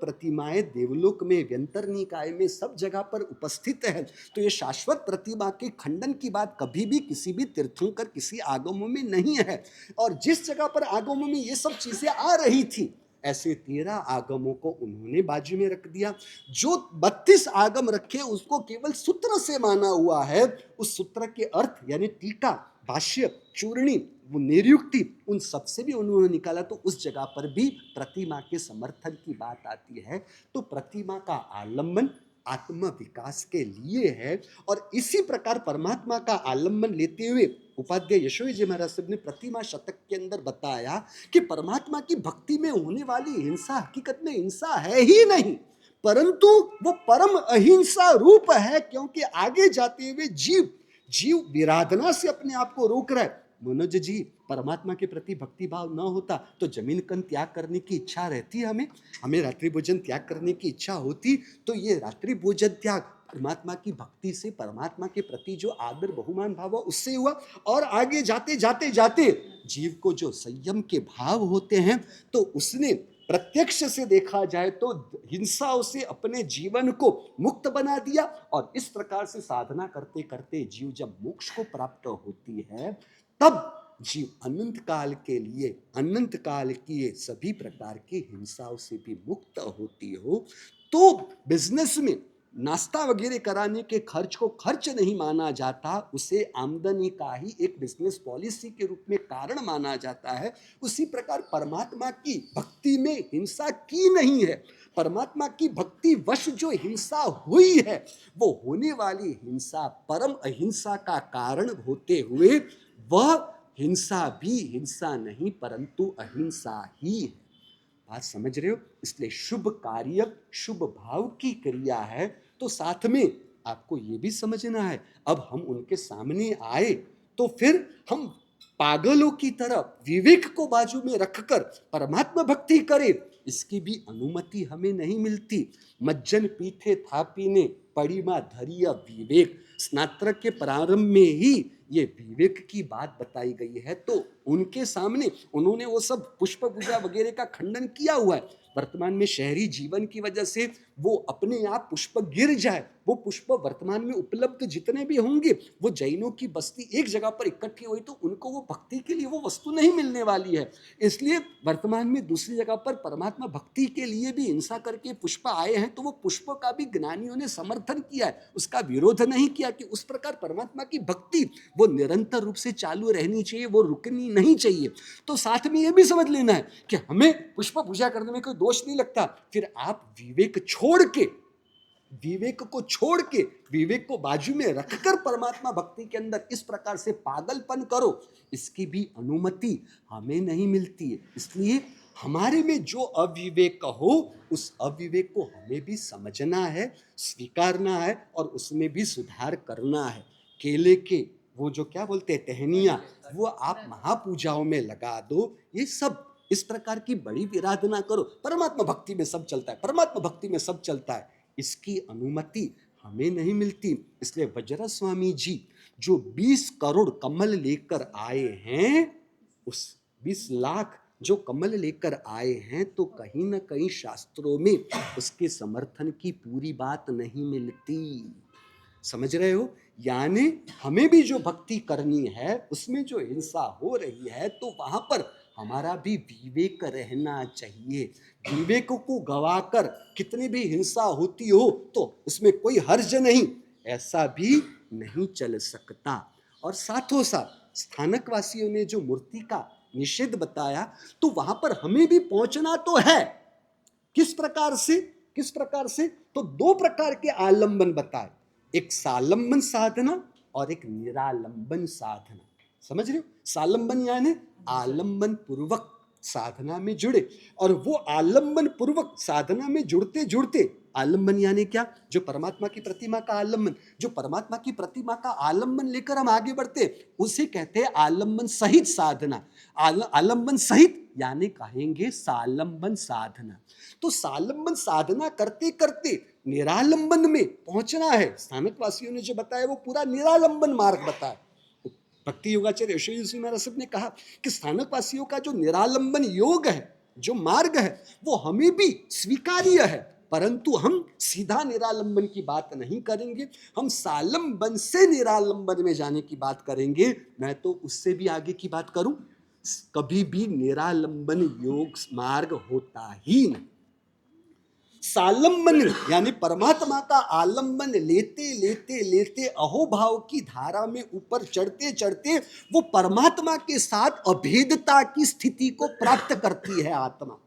प्रतिमाएं देवलोक में, व्यंतर निकाय में, सब जगह पर उपस्थित है। तो ये शाश्वत प्रतिमा के खंडन की बात कभी भी किसी भी तीर्थंकर, किसी आगमों में नहीं है। और जिस जगह पर आगमों में ये सब चीजें आ रही थी, ऐसे 13 आगमों को उन्होंने बाजू में रख दिया। जो 32 आगम रखे उसको केवल सूत्र से माना हुआ है। उस सूत्र के अर्थ यानी टीका, भाष्य, चूर्णी, वो निरुक्ति, उन सब से भी उन्होंने निकाला। तो उस जगह पर भी प्रतिमा के समर्थन की बात आती है। तो प्रतिमा का आलम्बन आत्म विकास के लिए है। और इसी प्रकार परमात्मा का आलम्बन लेते हुए उपाध्याय यशोई जी महाराज साहब ने प्रतिमा शतक के अंदर बताया कि परमात्मा की भक्ति में होने वाली हिंसा हकीकत में हिंसा है ही नहीं, परंतु वो परम अहिंसा रूप है। क्योंकि आगे जाते हुए जीव विराधना से अपने आप को रोक रहा है। मनोज जी, परमात्मा के प्रति भक्ति भाव न होता तो जमीन कन त्याग करने की इच्छा रहती, हमें रात्रि भोजन त्याग करने की इच्छा होती, तो ये रात्रि भोजन त्याग परमात्मा की भक्ति से, परमात्मा के प्रति जो आदर बहुमान भाव हुआ उससे हुआ। और आगे जाते जाते जाते जीव को जो संयम के भाव होते हैं, तो उसने प्रत्यक्ष से देखा जाए तो हिंसाओं से अपने जीवन को मुक्त बना दिया। और इस प्रकार से साधना करते करते जीव जब मोक्ष को प्राप्त होती है, तब जीव अनंत काल की सभी प्रकार की हिंसाओं से भी मुक्त होती हो। तो बिजनेस में नाश्ता वगैरह कराने के खर्च को खर्च नहीं माना जाता, उसे आमदनी का ही एक बिजनेस पॉलिसी के रूप में कारण माना जाता है। उसी प्रकार परमात्मा की भक्ति में हिंसा की नहीं है। परमात्मा की भक्ति वश जो हिंसा हुई है, वो होने वाली हिंसा परम अहिंसा का कारण होते हुए वह हिंसा भी हिंसा नहीं परंतु अहिंसा ही है। बात समझ रहे हो? इसलिए शुभ कार्य शुभ भाव की क्रिया है। तो साथ में आपको ये भी समझना है, अब हम उनके सामने आए तो फिर हम पागलों की तरह विवेक को बाजू में रखकर परमात्मा भक्ति करें, इसकी भी अनुमति हमें नहीं मिलती। मज्जन पीठे थापीने पड़ीमा धरिया विवेक, स्नातक के प्रारंभ में ही ये विवेक की बात बताई गई है। तो उनके सामने उन्होंने वो सब पुष्प पूजा वगैरह का खंडन किया हुआ है। वर्तमान में शहरी जीवन की वजह से वो अपने आप पुष्प गिर जाए, वो पुष्प वर्तमान में उपलब्ध जितने भी होंगे, वो जैनों की बस्ती एक जगह पर इकट्ठी हुई तो उनको वो भक्ति के लिए वो वस्तु नहीं मिलने वाली है। इसलिए वर्तमान में दूसरी जगह पर परमात्मा भक्ति के लिए भी हिंसा करके पुष्प आए हैं, तो वो पुष्प का भी ज्ञानियों ने समर्थन किया है, उसका विरोध नहीं किया कि उस प्रकार परमात्मा की भक्ति वो निरंतर रूप से चालू रहनी चाहिए, वो रुकनी नहीं चाहिए। तो साथ में ये भी समझ लेना है कि हमें पुष्प पूजा करने में कोई दोष नहीं लगता। फिर आप विवेक को बाजू में रखकर परमात्मा भक्ति के अंदर इस प्रकार से पागलपन करो, इसकी भी अनुमति हमें नहीं मिलती है। इसलिए हमारे में जो अविवेक हो, उस अविवेक को हमें भी समझना है, स्वीकारना है और उसमें भी सुधार करना है। केले के वो जो क्या बोलते हैं टहनियाँ, वो आप महापूजाओं में लगा दो। ये सब इस प्रकार की बड़ी विराधना करो। परमात्मा भक्ति में सब चलता है, परमात्मा भक्ति में सब चलता है। इसकी अनुमति हमें नहीं मिलती। इसलिए वज्र स्वामी जी जो 20 करोड़ कमल लेकर आए हैं, उस 20 लाख जो कमल लेकर आए हैं, तो कहीं ना कहीं शास्त्रों में उसके समर्थन की पूरी बात नहीं मिलती। समझ रहे हो? यानी हमें भी जो भक्ति करनी है उसमें जो हिंसा हो रही है, तो वहां पर हमारा भी विवेक रहना चाहिए। विवेक को गवाकर कितनी भी हिंसा होती हो तो उसमें कोई हर्ज नहीं, ऐसा भी नहीं चल सकता। और साथों साथ स्थानक वासियों ने जो मूर्ति का निषेध बताया, तो वहां पर हमें भी पहुंचना तो है। किस प्रकार से? किस प्रकार से? तो 2 प्रकार के आलंबन बताए, एक सालंबन साधना और एक निरालंबन साधना। समझ रहे हो? सालंबन यानी आलंबन पूर्वक साधना में जुड़े, और वो आलंबन पूर्वक साधना में जुड़ते जुड़ते, आलंबन यानी क्या? जो परमात्मा की प्रतिमा का आलंबन, जो परमात्मा की प्रतिमा का आलंबन लेकर हम आगे बढ़ते, उसे कहते हैं आलंबन सहित साधना। आलंबन सहित यानी कहेंगे सालंबन साधना। तो सालंबन साधना करते करते निरालंबन में पहुंचना है। स्थानक वासियों ने जो बताया वो पूरा निरालंबन मार्ग बताया। भक्ति योगाचार्य यशोजी श्री महाराज ने कहा कि स्थानक वासियों का जो निरालंबन योग है, जो मार्ग है, वो हमें भी स्वीकार्य है, परंतु हम सीधा निरालंबन की बात नहीं करेंगे, हम सालंबन से निरालंबन में जाने की बात करेंगे। मैं तो उससे भी आगे की बात करूं, कभी भी निरालंबन योग मार्ग होता ही नहीं। सालंबन यानी परमात्मा का आलंबन लेते लेते लेते अहोभाव की धारा में ऊपर चढ़ते चढ़ते वो परमात्मा के साथ अभेदता की स्थिति को प्राप्त करती है आत्मा।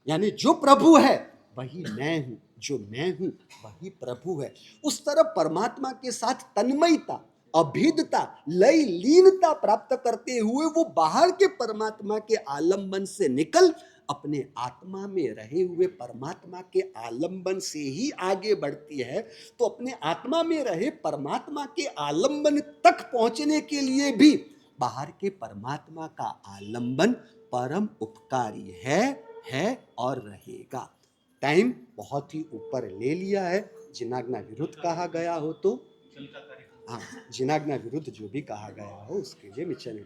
यानी जो प्रभु है वही मैं हूं, जो मैं हूं वही प्रभु है। उस तरफ परमात्मा के साथ तन्मयता, अभेदता, लय लीनता प्राप्त करते हुए वो बाहर के परमात्मा के आलंबन से निकल अपने आत्मा में रहे हुए परमात्मा के आलंबन से ही आगे बढ़ती है। तो अपने आत्मा में रहे परमात्मा के आलंबन तक पहुंचने के लिए भी बाहर के परमात्मा का आलंबन परम उपकारी है और रहेगा। टाइम बहुत ही ऊपर ले लिया है। जिनाज्ञा विरुद्ध कहा गया हो तो हाँ, जिनाज्ञा विरुद्ध जो भी कहा गया हो उसके लिए मैं चले